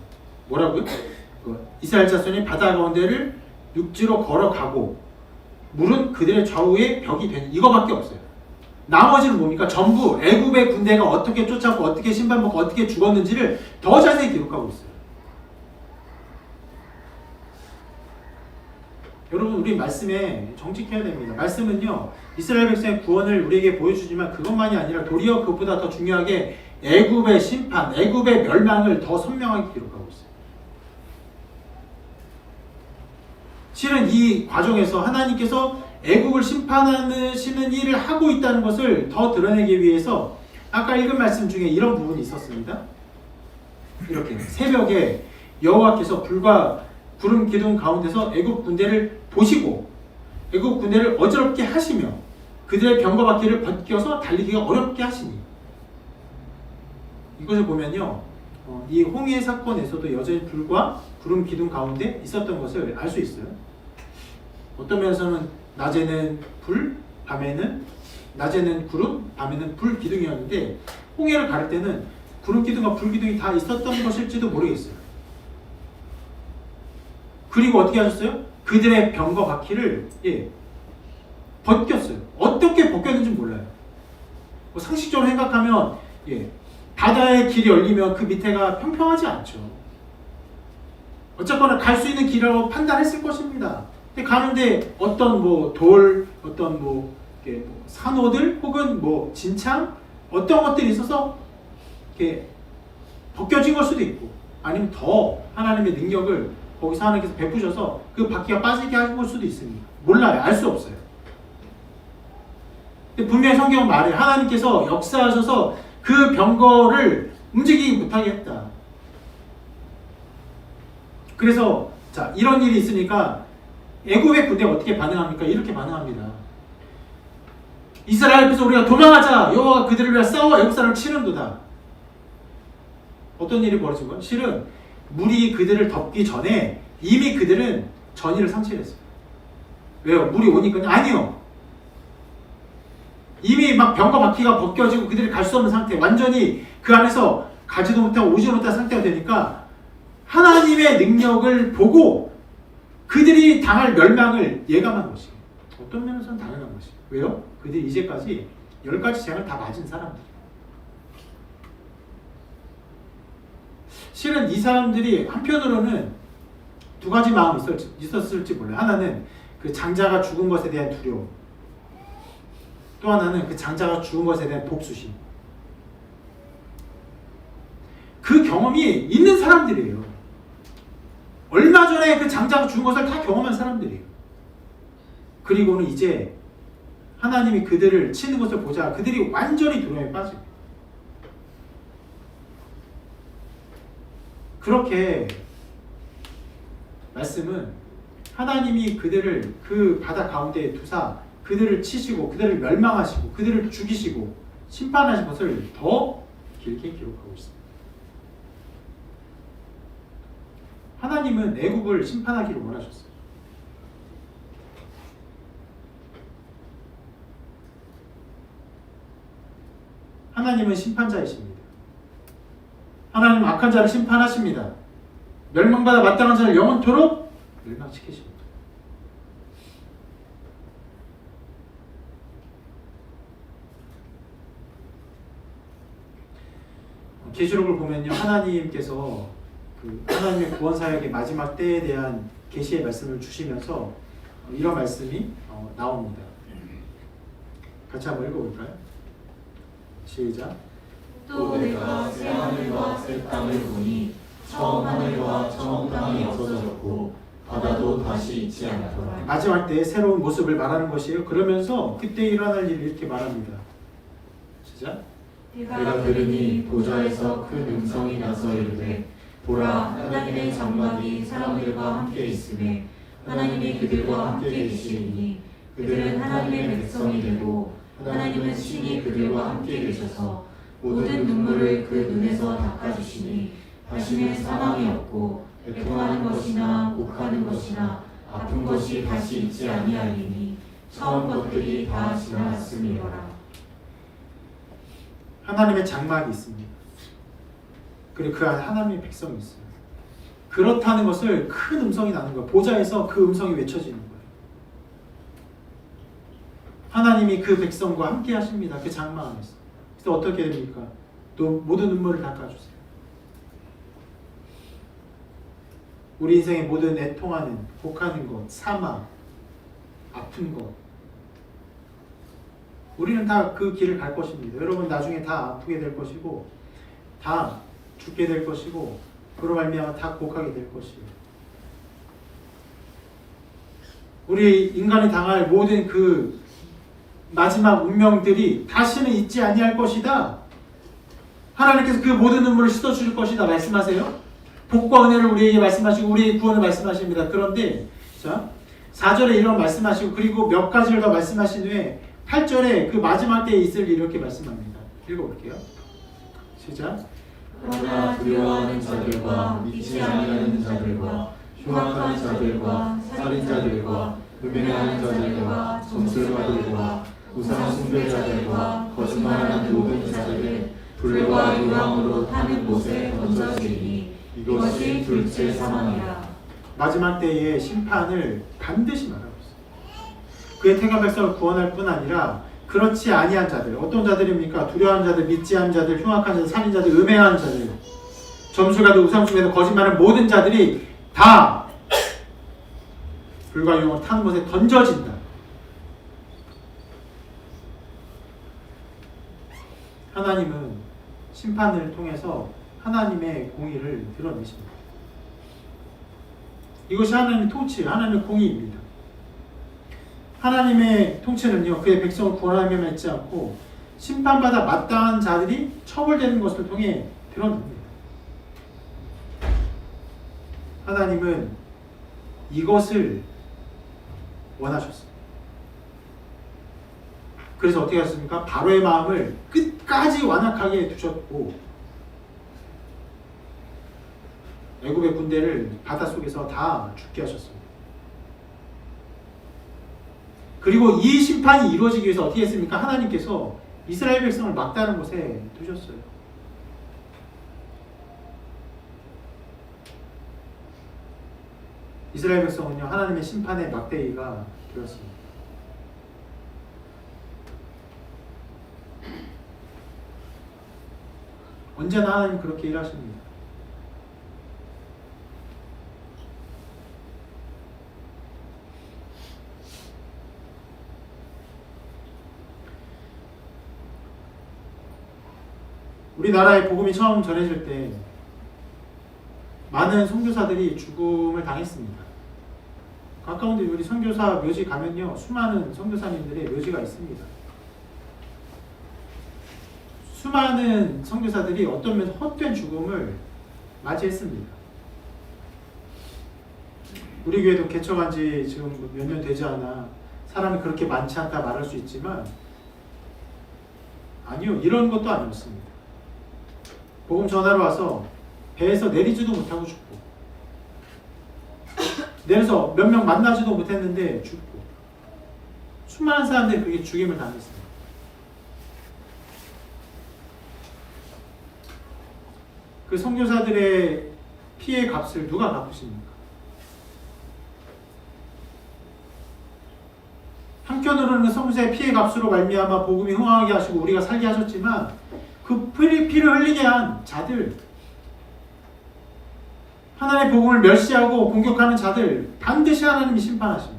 뭐라고요? 이스라엘 자손이 바다 가운데를 육지로 걸어가고 물은 그들의 좌우에 벽이 되는 이거밖에 없어요. 나머지는 뭡니까? 전부 애굽의 군대가 어떻게 쫓아오고 어떻게 심판받고 어떻게 죽었는지를 더 자세히 기록하고 있어요. 여러분, 우리 말씀에 정직해야 됩니다. 말씀은요, 이스라엘 백성의 구원을 우리에게 보여주지만 그것만이 아니라 도리어 그것보다 더 중요하게 애굽의 심판, 애굽의 멸망을 더 선명하게 기록하고 있어요. 실은 이 과정에서 하나님께서 애국을 심판하시는 일을 하고 있다는 것을 더 드러내기 위해서 아까 읽은 말씀 중에 이런 부분이 있었습니다. 이렇게 새벽에 여호와께서 불과 구름 기둥 가운데서 애국 군대를 보시고 애국 군대를 어지럽게 하시며 그들의 병거 바퀴를 벗겨서 달리기가 어렵게 하시니, 이것을 보면요, 이 홍해 사건에서도 여전히 불과 구름 기둥 가운데 있었던 것을 알 수 있어요. 어떤 면에서는 낮에는 불, 낮에는 구름, 밤에는 불 기둥이었는데 홍해를 가를 때는 구름 기둥과 불 기둥이 다 있었던 것일지도 모르겠어요. 그리고 어떻게 하셨어요? 그들의 병거 바퀴를 벗겼어요. 어떻게 벗겼는지 몰라요. 상식적으로 생각하면 바다의 길이 열리면 그 밑에가 평평하지 않죠. 어쨌거나 갈 수 있는 길이라고 판단했을 것입니다. 근데 가는데 어떤 돌, 어떤 산호들 혹은 진창 어떤 것들이 있어서 이렇게 벗겨진 걸 수도 있고, 아니면 더 하나님의 능력을 거기서 하나님께서 베푸셔서 그 바퀴가 빠지게 하신 걸 수도 있습니다. 몰라요. 알 수 없어요. 근데 분명히 성경은 말해요. 하나님께서 역사하셔서 그 병거를 움직이지 못하게 했다. 그래서 이런 일이 있으니까 애굽의 군대가 어떻게 반응합니까? 이렇게 반응합니다. 이스라엘 앞에서 우리가 도망하자. 여호와가 그들을 위하여 싸워 애굽 사람을 치는도다. 어떤 일이 벌어진 거예요? 실은 물이 그들을 덮기 전에 이미 그들은 전의를 상실했어요. 왜요? 물이 오니까요? 아니요. 이미 막 병과 바퀴가 벗겨지고 그들이 갈 수 없는 상태, 완전히 그 안에서 가지도 못하고 오지도 못한 상태가 되니까 하나님의 능력을 보고 그들이 당할 멸망을 예감한 것이에요. 어떤 면에서는 당연한 것이에요. 왜요? 그들이 이제까지 10가지 재앙을 다 맞은 사람들. 실은 이 사람들이 한편으로는 두 가지 마음이 있었을지 몰라요. 하나는 그 장자가 죽은 것에 대한 두려움. 또 하나는 그 장자가 죽은 것에 대한 복수심. 그 경험이 있는 사람들이에요. 얼마 전에 그 장자가 죽은 것을 다 경험한 사람들이에요. 그리고는 이제 하나님이 그들을 치는 것을 보자 그들이 완전히 두려움에 빠집니다. 그렇게 말씀은 하나님이 그들을 그 바다 가운데에 두사 그들을 치시고 그들을 멸망하시고 그들을 죽이시고 심판하신 것을 더 길게 기록하고 있습니다. 하나님은 애굽을 심판하기를 원하셨어요. 하나님은 심판자이십니다. 하나님은 악한 자를 심판하십니다. 멸망받아 마땅한 자를 영원토록 멸망시키십니다. 계시록을 보면요, 하나님께서 그 하나님의 구원 사역의 마지막 때에 대한 계시의 말씀을 주시면서 이런 말씀이 나옵니다. 같이 한번 읽어볼까요? 시작. 또 내가 새 하늘과 새 땅을 보니 처음 하늘과 처음 땅이 없어졌고 바다도 다시 있지 않더라. 마지막 때의 새로운 모습을 말하는 것이에요. 그러면서 그때 일어날 일을 이렇게 말합니다. 시작. 내가 들으니 보좌에서 큰 음성이 나서 이르되 보라, 하나님의 장막이 사람들과 함께 있으매 하나님이 그들과 함께 계시니 그들은 하나님의 백성이 되고 하나님은 친히 그들과 함께 계셔서 모든 눈물을 그 눈에서 닦아주시니 다시는 사망이 없고 애통하는 것이나 욱하는 것이나 아픈 것이 다시 있지 아니하리니 처음 것들이 다 지나갔음이로라. 하나님의 장막이 있습니다. 그리고 그 안에 하나님의 백성이 있어요. 그렇다는 것을 큰 음성이 나는 거예요. 보좌에서 그 음성이 외쳐지는 거예요. 하나님이 그 백성과 함께 하십니다. 그 장막 안에서. 그래서 어떻게 됩니까? 또 모든 눈물을 닦아주세요. 우리 인생의 모든 애통하는, 곡하는 것, 사망, 아픈 것, 우리는 다 그 길을 갈 것입니다. 여러분 나중에 다 아프게 될 것이고 다 죽게 될 것이고 그로 말미암아 다 곡하게 될 것이에요. 우리 인간이 당할 모든 그 마지막 운명들이 다시는 잊지 아니할 것이다. 하나님께서 그 모든 눈물을 씻어주실 것이다 말씀하세요. 복과 은혜를 우리에게 말씀하시고 우리의 구원을 말씀하십니다. 그런데 자 4절에 이런 말씀하시고 그리고 몇 가지를 더 말씀하신 후에 8절에 그 마지막 때에 있을 일 이렇게 말씀합니다. 읽어볼게요. 시작. 그러나 두려워하는 자들과 믿지 아니하는 자들과 흉악한 자들과 살인자들과 음행하는 자들과 점술가들과 우상 숭배자들과 거짓말하는 모든 자들은 불과 유황으로 타는 곳에 던져지니 이것이 둘째 사망이라. 마지막 때의 심판을 반드시 말하고 있어요. 그의 택한 백성을 구원할 뿐 아니라 그렇지 아니한 자들, 어떤 자들입니까? 두려워하는 자들, 믿지 않는 자들, 흉악한 자들, 살인자들, 음행하는 자들, 점술가들, 우상숭배들, 거짓말하는 모든 자들이 다 불과 유황으로 타는 곳에 던져진다. 하나님은 심판을 통해서 하나님의 공의를 드러내십니다. 이것이 하나님의 통치, 하나님의 공의입니다. 하나님의 통치는요, 그의 백성을 구원하기만 있지 않고 심판받아 마땅한 자들이 처벌되는 것을 통해 드러납니다. 하나님은 이것을 원하셨습니다. 그래서 어떻게 하셨습니까? 바로의 마음을 끝까지 완악하게 두셨고 애굽의 군대를 바닷속에서 다 죽게 하셨습니다. 그리고 이 심판이 이루어지기 위해서 어떻게 했습니까? 하나님께서 이스라엘 백성을 막다른 곳에 두셨어요. 이스라엘 백성은요, 하나님의 심판의 막대기가 되었습니다. 언제나 하나님 그렇게 일하십니다. 우리나라에 복음이 처음 전해질 때 많은 선교사들이 죽음을 당했습니다. 가까운 데 우리 선교사 묘지 가면요, 수많은 선교사님들의 묘지가 있습니다. 수많은 선교사들이 어떤 면에서 헛된 죽음을 맞이했습니다. 우리 교회도 개척한 지 지금 몇 년 되지 않아 사람이 그렇게 많지 않다 말할 수 있지만 아니요, 이런 것도 아니었습니다. 복음 전하러 와서 배에서 내리지도 못하고 죽고, 내려서 몇 명 만나지도 못했는데 죽고, 수많은 사람들이 그게 죽임을 당했습니다. 그 선교사들의 피해 값을 누가 갚으십니까? 한편으로는 선교사의 피해 값으로 말미암아 복음이 흥황하게 하시고 우리가 살게 하셨지만 그 피를 흘리게 한 자들, 하나님의 복음을 멸시하고 공격하는 자들 반드시 하나님이 심판하십니다.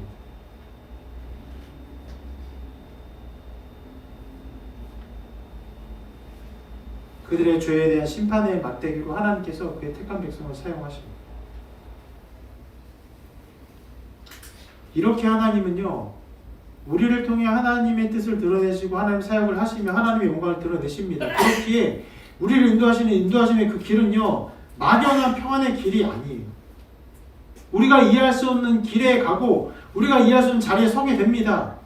그들의 죄에 대한 심판의 막대기로 하나님께서 그의 택한 백성을 사용하십니다. 이렇게 하나님은요, 우리를 통해 하나님의 뜻을 드러내시고 하나님 사역을 하시며 하나님의 영광을 드러내십니다. 그렇기에 우리를 인도하시는 인도하심의 그 길은요, 막연한 평안의 길이 아니에요. 우리가 이해할 수 없는 길에 가고 우리가 이해할 수 없는 자리에 서게 됩니다.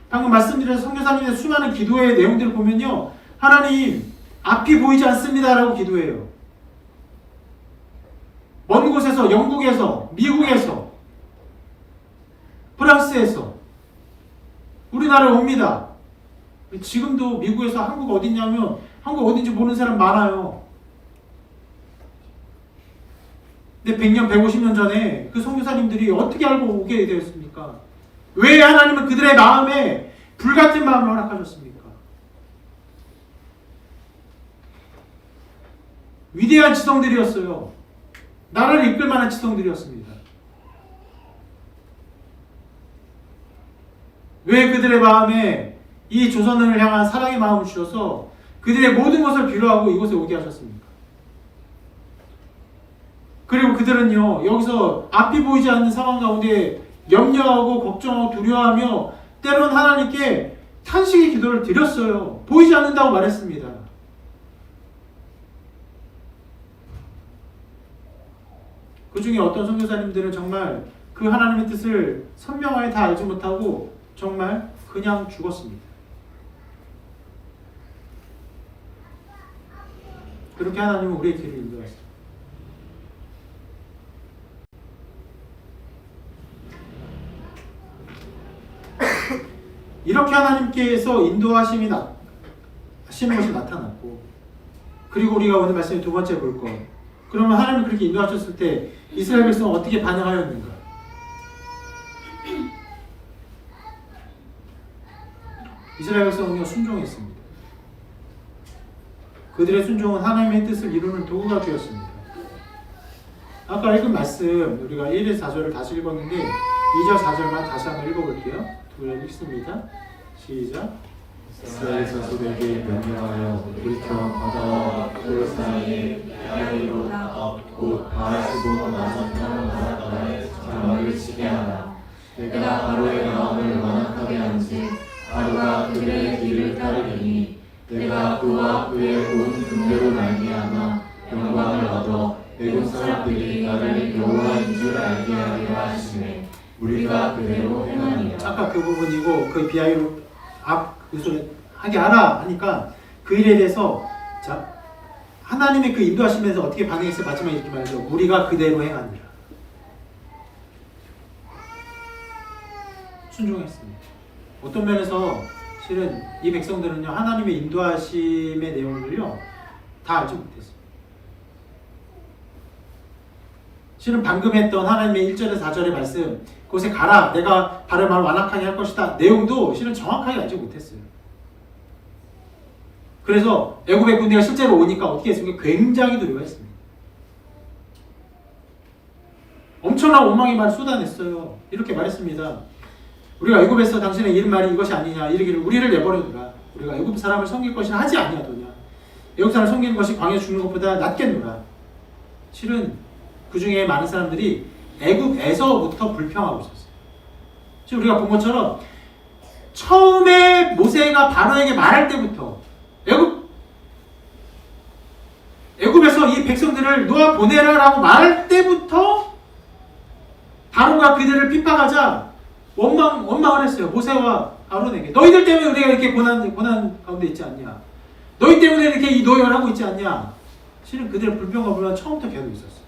방금 말씀드린 선교사님의 수많은 기도의 내용들을 보면요, 하나님 앞이 보이지 않습니다 라고 기도해요. 먼 곳에서, 영국에서, 미국에서, 프랑스에서 우리나라에 옵니다. 지금도 미국에서 한국 어디냐면 한국 어딘지 모르는 사람 많아요. 근데 100년, 150년 전에 그 선교사님들이 어떻게 알고 오게 되었습니까? 왜 하나님은 그들의 마음에 불같은 마음을 허락하셨습니까? 위대한 지성들이었어요. 나라를 이끌 만한 지성들이었습니다. 왜 그들의 마음에 이 조선을 향한 사랑의 마음을 주셔서 그들의 모든 것을 필요하고 이곳에 오게 하셨습니까? 그리고 그들은요, 여기서 앞이 보이지 않는 상황 가운데 염려하고 걱정하고 두려워하며 때론 하나님께 탄식의 기도를 드렸어요. 보이지 않는다고 말했습니다. 그 중에 어떤 선교사님들은 정말 그 하나님의 뜻을 선명하게 다 알지 못하고 정말 그냥 죽었습니다. 그렇게 하나님은 우리의 길을 인도하십니다. 이렇게 하나님께서 인도하심이 하시는 것이 나타났고, 그리고 우리가 오늘 말씀의 두 번째 볼 것, 그러면 하나님이 그렇게 인도하셨을 때 이스라엘 백성은 어떻게 반응하였는가? 이스라엘 백성은요, 순종했습니다. 그들의 순종은 하나님의 뜻을 이루는 도구가 되었습니다. 아까 읽은 말씀, 우리가 1에서 4절을 다시 읽었는데 2절, 4절만 다시 한번 읽어볼게요. 두 번 읽습니다. 시작. 이스라엘 자손에게 명령하여 돌이켜 바다와 돌 사이에 야이로 곧 바하스본 나사탄 바닷가에 장막을 치게 하라. 내가 바로의 마음을 완악하게 한즉 바로가 그들의 길을 따르리니 내가 그와 그의 온 군대로 말미암아 영광을 얻어 애국 사람들이 나를 여호와인 줄 알게 하리라 하시매 우리가 그대로 그대로 행하니라. 아까 그 부분이고 그 비하이로 앞그 소리 하게 하라 하니까 그 일에 대해서 자 하나님의 그 인도하시면서 어떻게 반응했어요? 마지막에 이렇게 말하죠. 우리가 그대로 행하니라. 순종했습니다. 어떤 면에서 실은 이 백성들은요 하나님의 인도하심의 내용을요 다 알지 못했어요. 실은 방금 했던 하나님의 1절에서 4절의 말씀 그곳에 가라 내가 바를 말 완악하게 할 것이다 내용도 실은 정확하게 알지 못했어요. 그래서 애굽의 군대가 실제로 오니까 어떻게 했습니까? 굉장히 두려워했습니다. 엄청난 원망의 말을 쏟아냈어요. 이렇게 말했습니다. 우리가 애굽에서 당신의 이른 말이 이것이 아니냐 이르기를 우리를 내버려두라. 우리가 애굽 사람을 섬길 것이라 하지 아니하더냐. 애굽 사람을 섬기는 것이 광야에 죽는 것보다 낫겠노라. 실은 그 중에 많은 사람들이 애굽에서부터 불평하고 있었어요. 지금 우리가 본 것처럼 처음에 모세가 바로에게 말할 때부터 애굽에서 이 백성들을 놓아 보내라라고 말할 때부터 바로가 그들을 핍박하자 원망을 했어요. 모세와 아론에게 너희들 때문에 우리가 이렇게 고난 가운데 있지 않냐? 너희 때문에 이렇게 이 노역을 하고 있지 않냐? 실은 그들의 불평과 불만 처음부터 계속 있었어요.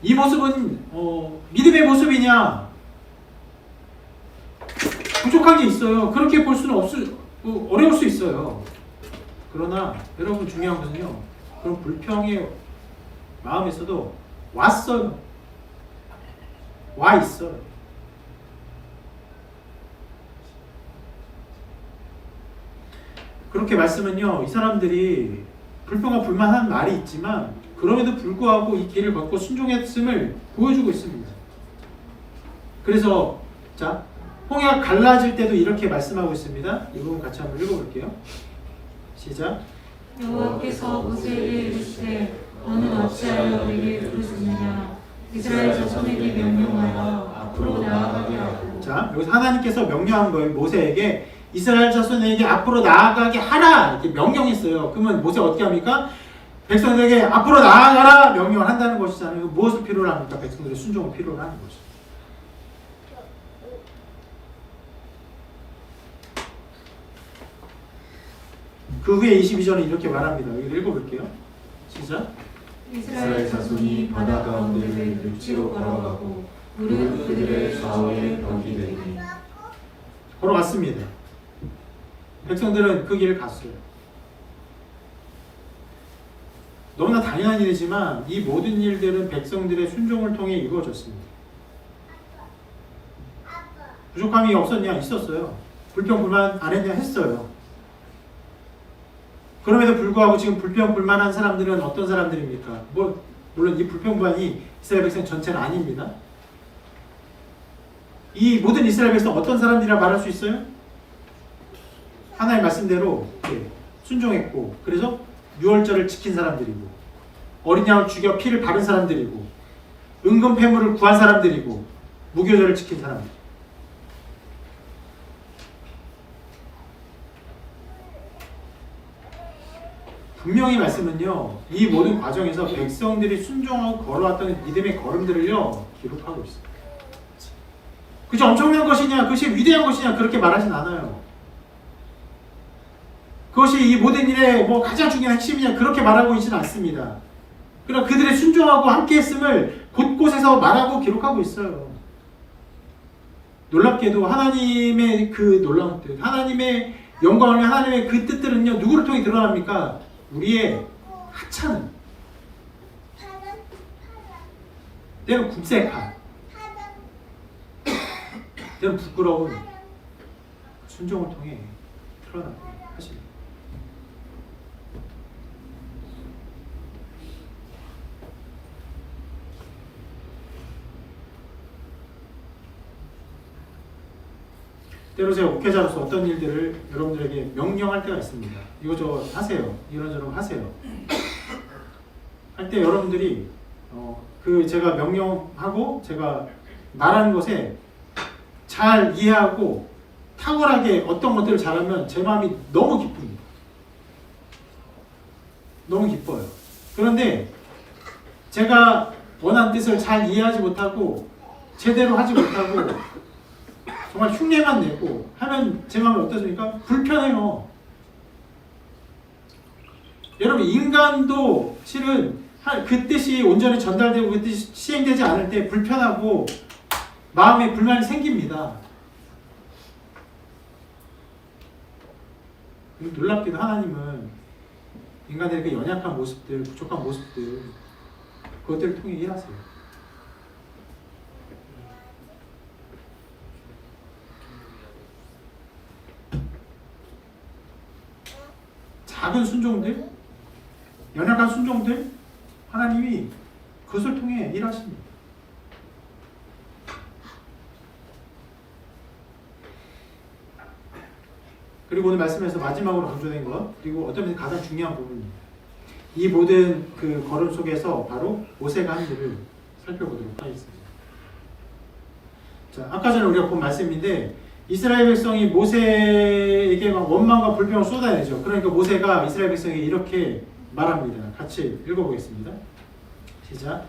이 모습은 믿음의 모습이냐? 부족한 게 있어요. 그렇게 볼 수는 어려울 수 있어요. 그러나 여러분 중요한 것은요. 그런 불평의 마음에서도 왔어요. 와 있어요. 그렇게 말씀은요. 이 사람들이 불평과 불만한 말이 있지만 그럼에도 불구하고 이 길을 걷고 순종했음을 보여주고 있습니다. 그래서 자 홍해가 갈라질 때도 이렇게 말씀하고 있습니다. 이 부분 같이 한번 읽어볼게요. 시작. 여호와께서 모세에게 이르시되 너는 어찌하여 내게 부르짖느냐 이스라엘 자손에게 명령하여 앞으로 나아가게 하고. 자 여기서 하나님께서 명령한 거예요. 모세에게 이스라엘 자손에게 앞으로 나아가게 하라 이렇게 명령했어요. 그러면 모세 어떻게 합니까? 백성들에게 앞으로 나아가라 명령을 한다는 것이잖아요. 무엇을 필요로 합니까? 백성들의 순종을 필요로 하는 것이죠. 그 후에 22절은 이렇게 말합니다. 여기 읽어볼게요. 시작. 이스라엘 자손이 바다 가운데를 육지로 걸어가고 무릇 그들의 좌우에 벽이 되니. 걸어갔습니다. 백성들은 그 길을 갔어요. 너무나 당연한 일이지만 이 모든 일들은 백성들의 순종을 통해 이루어졌습니다. 부족함이 없었냐? 있었어요. 불평 불만 안 했냐? 했어요. 그럼에도 불구하고 지금 불평 불만한 사람들은 어떤 사람들입니까? 물론 이 불평 불만이 이스라엘 백성 전체는 아닙니다. 이 모든 이스라엘 백성 어떤 사람들이라 말할 수 있어요? 하나의 말씀대로 순종했고 그래서 유월절을 지킨 사람들이고 어린 양을 죽여 피를 바른 사람들이고 은금 폐물을 구한 사람들이고 무교절을 지킨 사람들. 분명히 말씀은요 이 모든 과정에서 백성들이 순종하고 걸어왔던 믿음의 걸음들을요 기록하고 있어요. 그것이 엄청난 것이냐 그것이 위대한 것이냐 그렇게 말하진 않아요. 그것이 이 모든 일의 가장 중요한 핵심이냐 그렇게 말하고 있지는 않습니다. 그러나 그들의 순종하고 함께 했음을 곳곳에서 말하고 기록하고 있어요. 놀랍게도 하나님의 그 놀라운 뜻, 하나님의 영광을 위한 하나님의 그 뜻들은요 누구를 통해 드러납니까? 우리의 하찮은 때는 굽색한 때는 부끄러운 순종을 통해 드러나게 하십니다. 때로 제가 목회자로서 어떤 일들을 여러분들에게 명령할 때가 있습니다. 이거 저 하세요. 이런저런 하세요. 할 때 여러분들이 제가 명령하고 제가 말하는 것에 잘 이해하고 탁월하게 어떤 것들을 잘하면 제 마음이 너무 기쁩니다. 너무 기뻐요. 그런데 제가 원한 뜻을 잘 이해하지 못하고 제대로 하지 못하고 정말 흉내만 내고 하면 제 마음이 어떠십니까? 불편해요. 여러분 인간도 실은 그 뜻이 온전히 전달되고 그 뜻이 시행되지 않을 때 불편하고 마음에 불만이 생깁니다. 놀랍게도 하나님은 인간들의 그 연약한 모습들, 부족한 모습들 그것들을 통해 일하세요. 작은 순종들, 연약한 순종들 하나님이 그것을 통해 일하십니다. 그리고 오늘 말씀에서 마지막으로 강조된 것, 그리고 어떤 면에서 가장 중요한 부분입니다. 이 모든 그 걸음 속에서 바로 모세가 한 일을 살펴보도록 하겠습니다. 자, 아까 전에 우리가 본 말씀인데 이스라엘 백성이 모세에게 막 원망과 불평을 쏟아내죠. 그러니까 모세가 이스라엘 백성에게 이렇게 말합니다. 같이 읽어보겠습니다. 시작.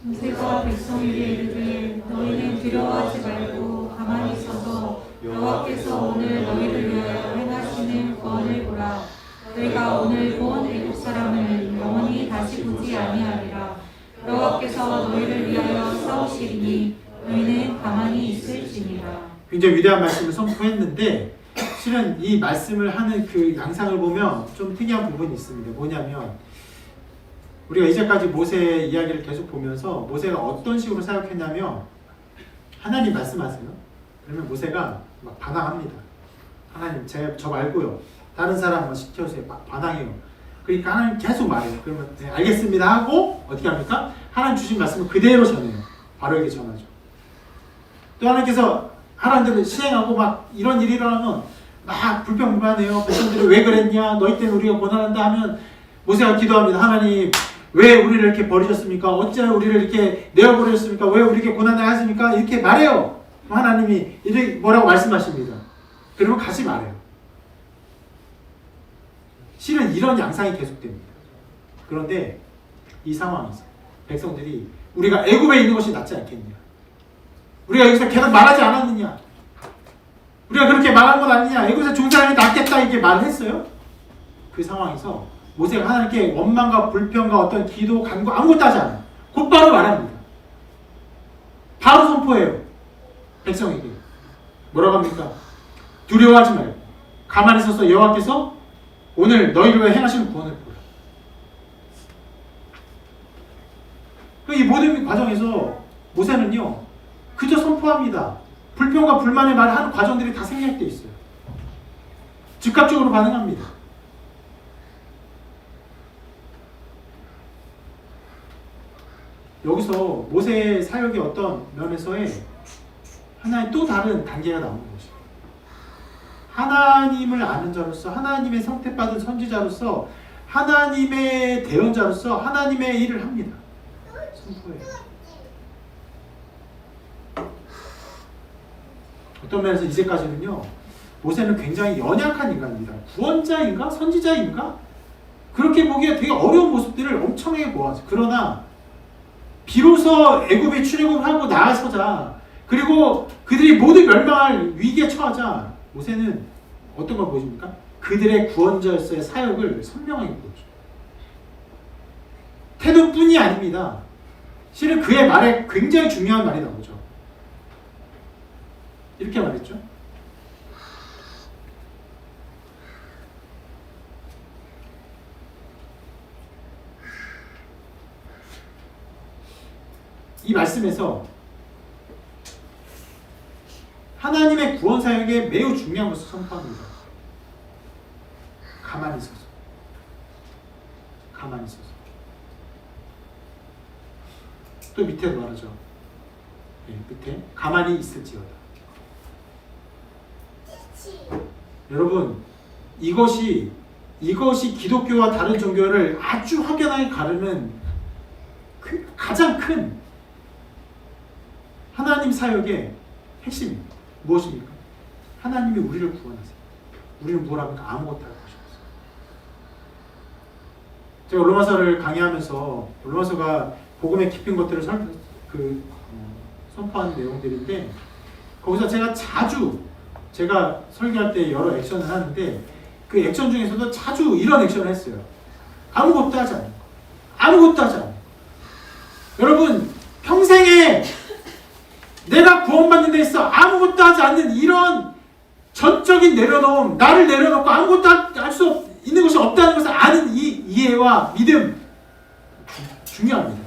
모세가 백성에게 이르되 너희는 두려워하지 말고 가만히 서서 여호와께서 오늘 너희를 위하여 행하시는 구원을 보라. 너희가 오늘 본 애국 사람을 영원히 다시 보지 아니하리라. 여호와께서 너희를 위하여 싸우시리니 너희는 가만히 있을지니라. 굉장히 위대한 말씀을 선포했는데 실은 이 말씀을 하는 그 양상을 보면 좀 특이한 부분이 있습니다. 뭐냐면 우리가 이제까지 모세의 이야기를 계속 보면서 모세가 어떤 식으로 사역했냐면 하나님 말씀하세요. 그러면 모세가 막 반항합니다. 하나님 저 말고요. 다른 사람 뭐 시켜주세요. 막 반항해요. 그러니까 하나님 계속 말해요. 그러면 네, 알겠습니다 하고 어떻게 합니까? 하나님 주신 말씀을 그대로 전해요. 바로에게 전하죠. 또 하나님께서 하나님들을 시행하고 막 이런 일이 일어나면 막 불평불만해요. 백성들이 왜 그랬냐? 너희 때문에 우리가 고난한다 하면 모세가 기도합니다. 하나님 왜 우리를 이렇게 버리셨습니까? 어찌 우리를 이렇게 내어버리셨습니까? 왜 우리에게 고난을 하십니까? 이렇게 말해요. 하나님이 이렇게 뭐라고 말씀하십니다. 그리고 같이 말해요. 실은 이런 양상이 계속됩니다. 그런데 이 상황에서 백성들이 우리가 애굽에 있는 것이 낫지 않겠냐? 우리가 여기서 계속 말하지 않았느냐? 우리가 그렇게 말한 건 아니냐? 애굽에서 종살이 낫겠다 이렇게 말을 했어요. 그 상황에서 모세가 하나님께 원망과 불평과 어떤 기도, 간구 아무것도 하지 않아요. 곧바로 말합니다. 바로 선포해요. 백성에게. 뭐라고 합니까? 두려워하지 말고 가만히 서서 여호와께서 오늘 너희를 위해 행하시는 구원을 보라. 이 모든 과정에서 모세는요 그저 선포합니다. 불평과 불만의 말을 하는 과정들이 다 생략되어 있어요. 즉각적으로 반응합니다. 여기서 모세의 사역의 어떤 면에서의 하나의 또 다른 단계가 나오는 것이에요. 하나님을 아는 자로서, 하나님의 선택받은 선지자로서, 하나님의 대언자로서 하나님의 일을 합니다. 선포해요. 어떤 면에서 이제까지는요 모세는 굉장히 연약한 인간입니다. 구원자인가? 선지자인가? 그렇게 보기에 되게 어려운 모습들을 엄청나게 보았어요. 그러나 비로소 애굽에 출애굽을 하고 나아서자 그리고 그들이 모두 멸망할 위기에 처하자 모세는 어떤 걸 보여줍니까? 그들의 구원자로서의 사역을 선명하게 보여줘요. 태도뿐이 아닙니다. 실은 그의 말에 굉장히 중요한 말이 나오죠. 이렇게 말했죠. 이 말씀에서 하나님의 구원 사역에 매우 중요한 것을 선포합니다. 가만히 서서. 가만히 서서. 또 밑에도 말하죠. 네, 밑에 가만히 있을지어다. 여러분 이것이 기독교와 다른 종교를 아주 확연하게 가르는 가장 큰 하나님 사역의 핵심입니다. 무엇입니까? 하나님이 우리를 구원하세요. 우리는 뭘 합니까? 아무것도 할 것이 없어요. 제가 로마서를 강의하면서 로마서가 복음의 깊은 것들을 선포하는 내용들인데 거기서 제가 설교할 때 여러 액션을 하는데 그 액션 중에서도 자주 이런 액션을 했어요. 아무것도 하지 않아요. 아무것도 하지 않아요. 여러분 평생에 내가 구원받는 데 있어 아무것도 하지 않는 이런 전적인 내려놓음, 나를 내려놓고 아무것도 할 수 있는 것이 없다는 것을 아는 이 이해와 믿음 중요합니다.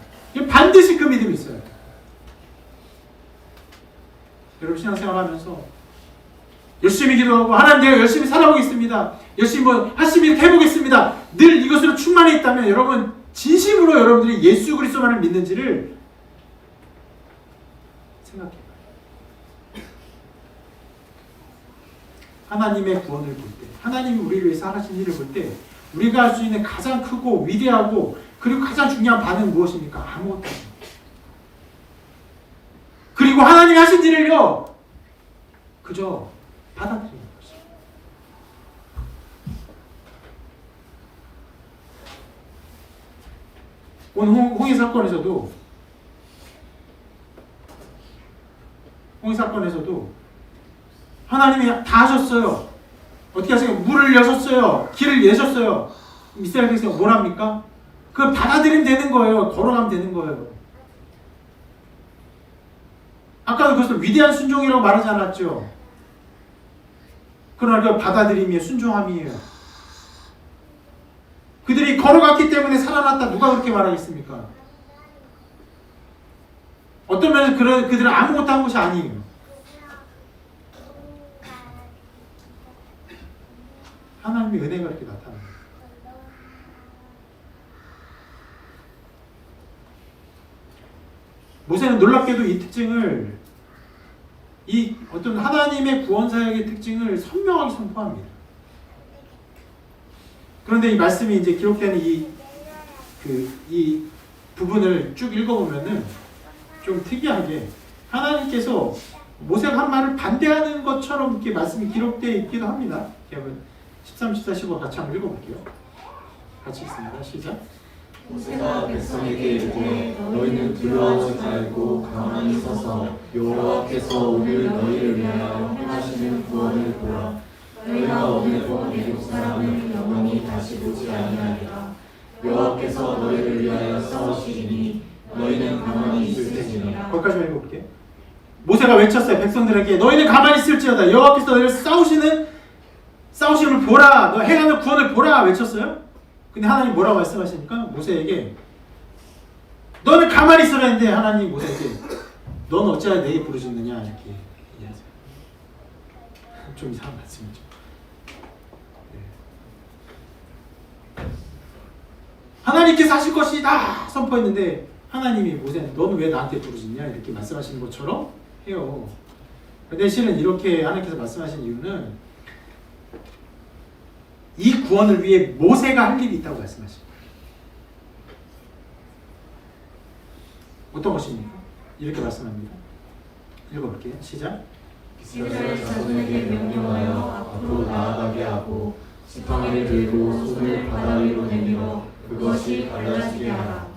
반드시 그 믿음이 있어요. 여러분 신앙생활 하면서 열심히 기도하고 하나님 내가 열심히 살아보겠습니다. 열심히 열심히 해보겠습니다. 늘 이것으로 충만해 있다면 여러분 진심으로 여러분들이 예수 그리스도만을 믿는지를 생각해봐요. 하나님의 구원을 볼 때, 하나님이 우리를 위해서 하신 일을 볼 때 우리가 할 수 있는 가장 크고 위대하고 그리고 가장 중요한 반응은 무엇입니까? 아무것도 하지 않아요. 그리고 하나님이 하신 일을요 그저 받아들이는 것이죠. 오늘 홍해 사건에서도 하나님이 다 하셨어요. 어떻게 하세요? 물을 여셨어요. 길을 내셨어요. 이스라엘 백성이 뭘 합니까? 그걸 받아들이면 되는 거예요. 걸어가면 되는 거예요. 아까도 그것을 위대한 순종이라고 말하지 않았죠? 그러나 그 받아들임이에요. 순종함이에요. 그들이 걸어갔기 때문에 살아났다. 누가 그렇게 말하겠습니까? 어떤 면에서 그들은 아무것도 한 것이 아니에요. 하나님의 은혜가 이렇게 나타납니다. 모세는 놀랍게도 이 특징을 이 어떤 하나님의 구원 사역의 특징을 선명하게 선포합니다. 그런데 이 말씀이 이제 기록되는 이 부분을 쭉 읽어보면은 좀 특이하게 하나님께서 모세가 한 말을 반대하는 것처럼 이렇게 말씀이 기록되어 있기도 합니다. 여러분 13, 14, 15 같이 한번 읽어볼게요. 같이 읽습니다. 시작. 모세가 백성에게 이르되 너희는 두려워하지 말고 가만히 서서 여호와께서 오늘 너희를 위하여 행하시는 구원을 보라. 너희가 오늘 본 애굽 사람을 영원히 다시 보지 아니하리라. 여호와께서 너희를 위하여 싸우시리니 너희는 가만히 있을 테니라. 거기까지 읽어볼게요. 모세가 외쳤어요. 백성들에게 너희는 가만히 있을지어다. 여호와께서 너희를 싸우심을 보라. 너 행하는 구원을 보라 외쳤어요. 근데 하나님 뭐라고 말씀하십니까? 모세에게 너는 가만히 있으라 했는데 하나님 모세에게 넌 어찌하여 내게 부르짖느냐 이렇게 얘기하세요. 좀 이상한 말씀이죠. 네. 하나님께서 하실 것이다 선포했는데 하나님이 모세는 너는 왜 나한테 부르짖냐 이렇게 말씀하시는 것처럼 해요. 근데 실은 이렇게 하나님께서 말씀하신 이유는 이 구원을 위해 모세가 할 일이 있다고 말씀하십니다. 어떤 것입니까? 이렇게 말씀합니다. 읽어볼게요. 시작. 이스라엘 자손에게 명령하여 앞으로 나아가게 하고 지팡이를 들고 손을 바다 위로 내밀어 그것이 갈라지게 하라.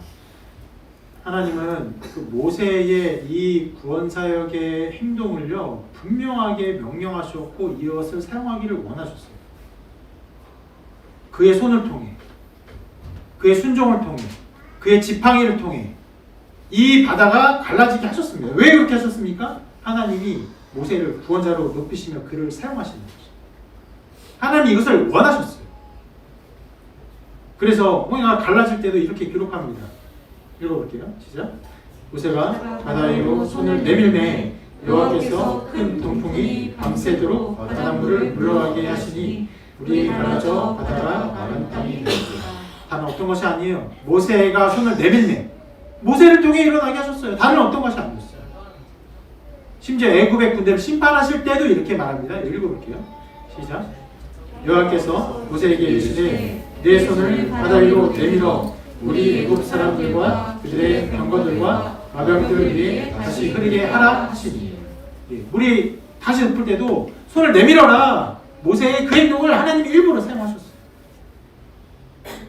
하나님은 그 모세의 이 구원 사역의 행동을요 분명하게 명령하셨고 이것을 사용하기를 원하셨어요. 그의 손을 통해, 그의 순종을 통해, 그의 지팡이를 통해 이 바다가 갈라지게 하셨습니다. 왜 그렇게 하셨습니까? 하나님이 모세를 구원자로 높이시며 그를 사용하시는 거죠. 하나님이 이것을 원하셨어요. 그래서 홍해가 갈라질 때도 이렇게 기록합니다. 읽어볼게요. 시작. 모세가 바다 위로 손을 내밀매 여호와께서 큰 동풍이 밤새도록 바닷물을 물러가게 하시니 물이 갈라져 바다가 마른 땅이 되었습니다. 다른 어떤 것이 아니에요. 모세가 손을 내밀매 모세를 통해 일어나게 하셨어요. 다른 어떤 것이 아니었어요. 심지어 애굽의 군대를 심판하실 때도 이렇게 말합니다. 읽어볼게요. 시작. 여호와께서 모세에게 이르시되 내 손을 바다 위로 내밀어 우리 애굽 사람들과 그들의 병거들과 마병들 위에 다시 흐르게 하라 하시니. 물이 다시 덮을 때도 손을 내밀어라. 모세의 그 행동을 하나님이 일부러 사용하셨어요.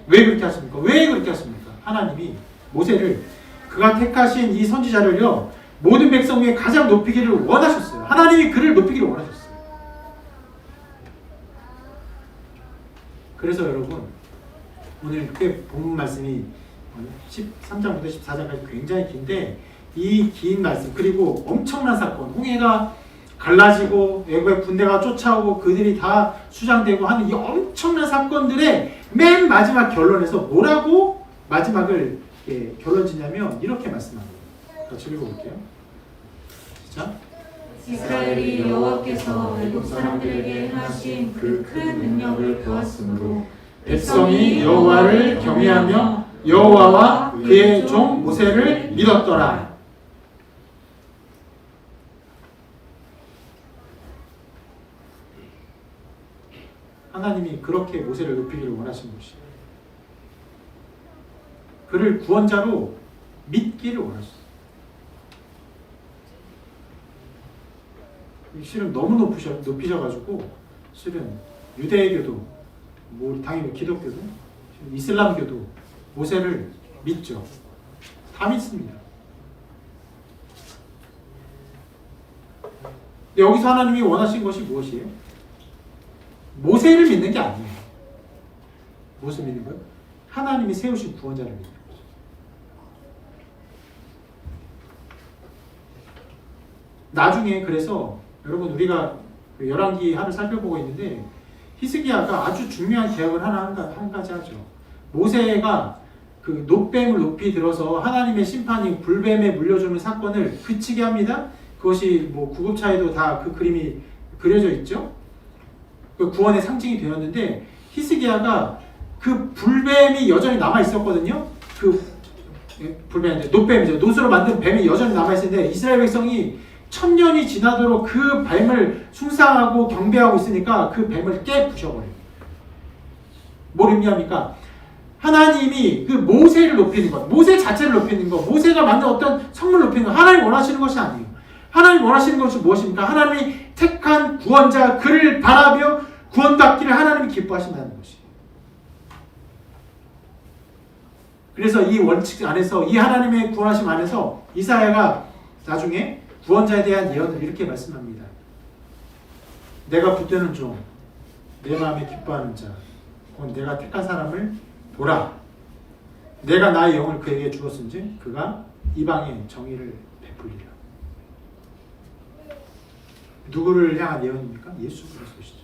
왜 그렇게 하십니까? 왜 그렇게 하십니까? 하나님이 모세를 그 그가 택하신 이 선지자를요 모든 백성 중에 가장 높이기를 원하셨어요. 하나님이 그를 높이기를 원하셨어요. 그래서 여러분 오늘 꽤 본문 말씀이 13장부터 14장까지 굉장히 긴데 이 긴 말씀 그리고 엄청난 사건 홍해가 갈라지고 애굽의 군대가 쫓아오고 그들이 다 수장되고 하는 이 엄청난 사건들의 맨 마지막 결론에서 뭐라고 마지막을 결론 짓냐면 이렇게 말씀합니다. 같이 읽어볼게요. 시작. 이스라엘이 여호와께서 애굽 사람들에게 행하신 그 큰 능력을 보았으므로 백성이 여호와를 경외하며 여호와와 그의 종 모세를 믿었더라. 하나님이 그렇게 모세를 높이기를 원하신 것이에요. 그를 구원자로 믿기를 원하셨어요. 실은 너무 높이셔가지고 실은 유대교도 뭐 당연히 기독교도 이슬람교도 모세를 믿죠. 다 믿습니다. 근데 여기서 하나님이 원하신 것이 무엇이에요? 모세를 믿는 게 아니에요. 무엇을 믿는 거예요? 하나님이 세우신 구원자를 믿는 거죠. 나중에 그래서 여러분 우리가 열왕기 하를 살펴보고 있는데 히스기야가 아주 중요한 계약을 한 가지 하죠. 모세가 그 놋뱀을 높이 들어서 하나님의 심판이 불뱀에 물려주는 사건을 그치게 합니다. 그것이 뭐 구급차에도 다 그 그림이 그려져 있죠. 그 구원의 상징이 되었는데 히스기야가 그 불뱀이 여전히 남아 있었거든요. 그 불뱀인데 놋뱀이죠. 놋으로 만든 뱀이 여전히 남아 있었는데 이스라엘 백성이 1000년이 지나도록 그 뱀을 숭상하고 경배하고 있으니까 그 뱀을 깨부셔버려요. 뭘 의미합니까? 하나님이 그 모세를 높이는 것, 모세 자체를 높이는 것, 모세가 만든 어떤 성물을 높이는 것, 하나님 원하시는 것이 아니에요. 하나님 원하시는 것이 무엇입니까? 하나님이 택한 구원자, 그를 바라며 구원받기를 하나님이 기뻐하신다는 것이에요. 그래서 이 원칙 안에서, 이 하나님의 구원하심 안에서 이사야가 나중에 구원자에 대한 예언을 이렇게 말씀합니다. 내가 붙드는 종, 내 마음에 기뻐하는 자, 곧 내가 택한 사람을 보라. 내가 나의 영을 그에게 주었은지 그가 이방에 정의를 베풀리라. 누구를 향한 예언입니까? 예수 그리스도시죠.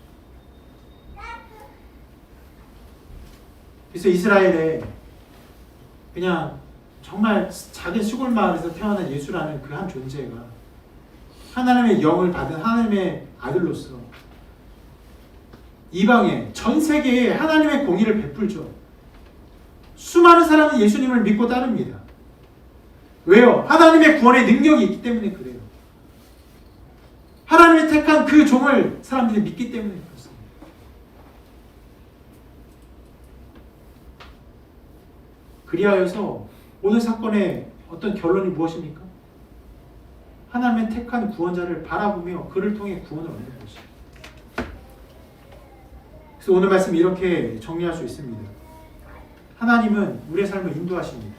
그래서 이스라엘에 그냥 정말 작은 시골 마을에서 태어난 예수라는 그 한 존재가 하나님의 영을 받은 하나님의 아들로서 이방에 전 세계에 하나님의 공의를 베풀죠. 수많은 사람이 예수님을 믿고 따릅니다. 왜요? 하나님의 구원의 능력이 있기 때문에 그래요. 하나님이 택한 그 종을 사람들이 믿기 때문에 그렇습니다. 그리하여서 오늘 사건의 어떤 결론이 무엇입니까? 하나님의 택한 구원자를 바라보며 그를 통해 구원을 얻는 것이에요. 그래서 오늘 말씀 이렇게 정리할 수 있습니다. 하나님은 우리의 삶을 인도하십니다.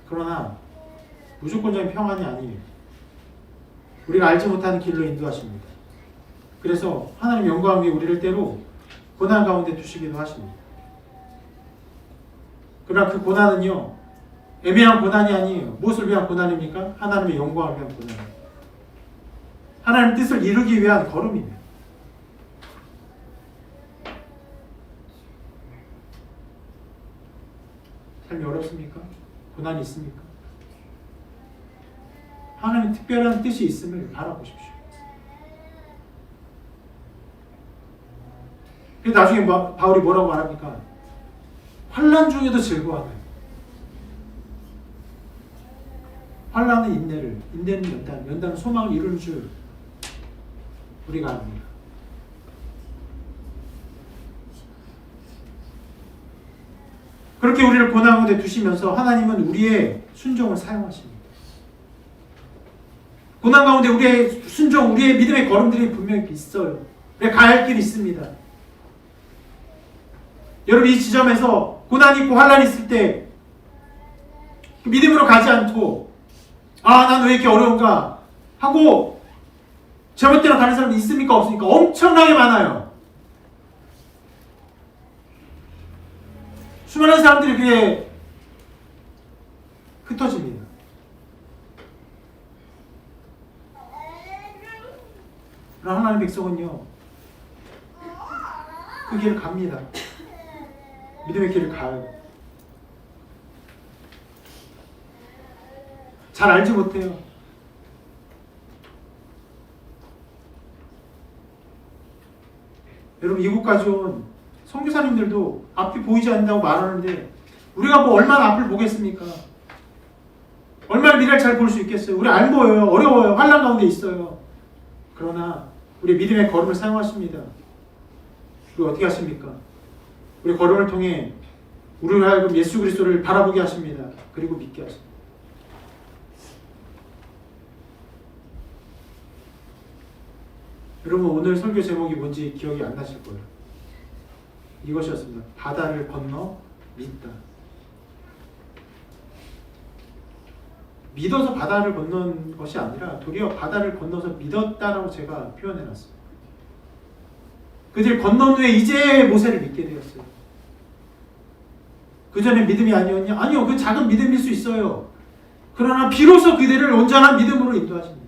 그러나 무조건적인 평안이 아니에요. 우리가 알지 못하는 길로 인도하십니다. 그래서 하나님 영광 위에 우리를 때로 고난 가운데 두시기도 하십니다. 그러나 그 고난은요, 애매한 고난이 아니에요. 무엇을 위한 고난입니까? 하나님의 영광을 위한 고난입니다. 하나님의 뜻을 이루기 위한 걸음입니다. 삶이 어렵습니까? 고난이 있습니까? 하나님의 특별한 뜻이 있음을 바라보십시오. 그래서 나중에 바울이 뭐라고 말합니까? 환난 중에도 즐거워하나요? 환난은 인내를, 인내는 연단, 연단은 소망을 이루는 줄 우리가 압니다. 그렇게 우리를 고난 가운데 두시면서 하나님은 우리의 순종을 사용하십니다. 고난 가운데 우리의 순종, 우리의 믿음의 걸음들이 분명히 있어요. 우리가 가야 할 길이 있습니다. 여러분 이 지점에서 고난이 있고 환난이 있을 때 믿음으로 가지 않고 난 왜 이렇게 어려운가 하고 제멋대로 가는 사람이 있습니까? 없습니까? 엄청나게 많아요. 수많은 사람들이 그게 흩어집니다. 그러나 하나님의 백성은요, 그 길을 갑니다. 믿음의 길을 가요. 잘 알지 못해요. 여러분, 이곳까지 온 선교사님들도 앞이 보이지 않는다고 말하는데 우리가 뭐 얼마나 앞을 보겠습니까? 얼마나 미래를 잘 볼 수 있겠어요? 우리 안 보여요. 어려워요. 환난 가운데 있어요. 그러나 우리 믿음의 걸음을 사용하십니다. 우리 어떻게 하십니까? 우리 걸음을 통해 우리를 하여금 예수 그리스도를 바라보게 하십니다. 그리고 믿게 하십니다. 여러분, 오늘 설교 제목이 뭔지 기억이 안 나실 거예요. 이것이었습니다. 바다를 건너 믿다. 믿어서 바다를 건넌 것이 아니라 도리어 바다를 건너서 믿었다라고 제가 표현해놨어요. 그들이 건넌 후에 이제 모세를 믿게 되었어요. 그 전에 믿음이 아니었냐? 아니요, 그 작은 믿음일 수 있어요. 그러나 비로소 그들을 온전한 믿음으로 인도하십니다.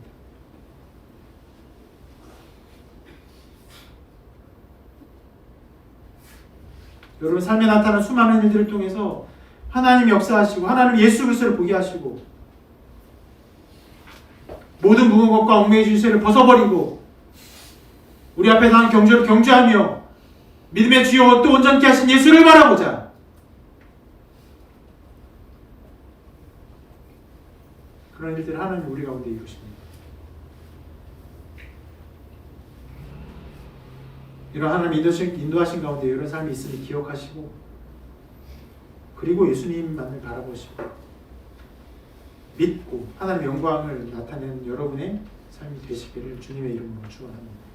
여러분, 삶에 나타나는 수많은 일들을 통해서 하나님 역사하시고 하나님 예수 그리스도를 보게 하시고 모든 무거운 것과 얽매이신 죄를 벗어버리고 우리 앞에 나는 경주를 경주하며 믿음의 주여 또 온전케 하신 예수를 바라보자. 그런 일들을 하나님 우리 가운데 이루십니다. 이런 하나님 인도하신 가운데 이런 삶이 있음을 기억하시고 그리고 예수님만을 바라보시고 믿고 하나님의 영광을 나타내는 여러분의 삶이 되시기를 주님의 이름으로 축원합니다.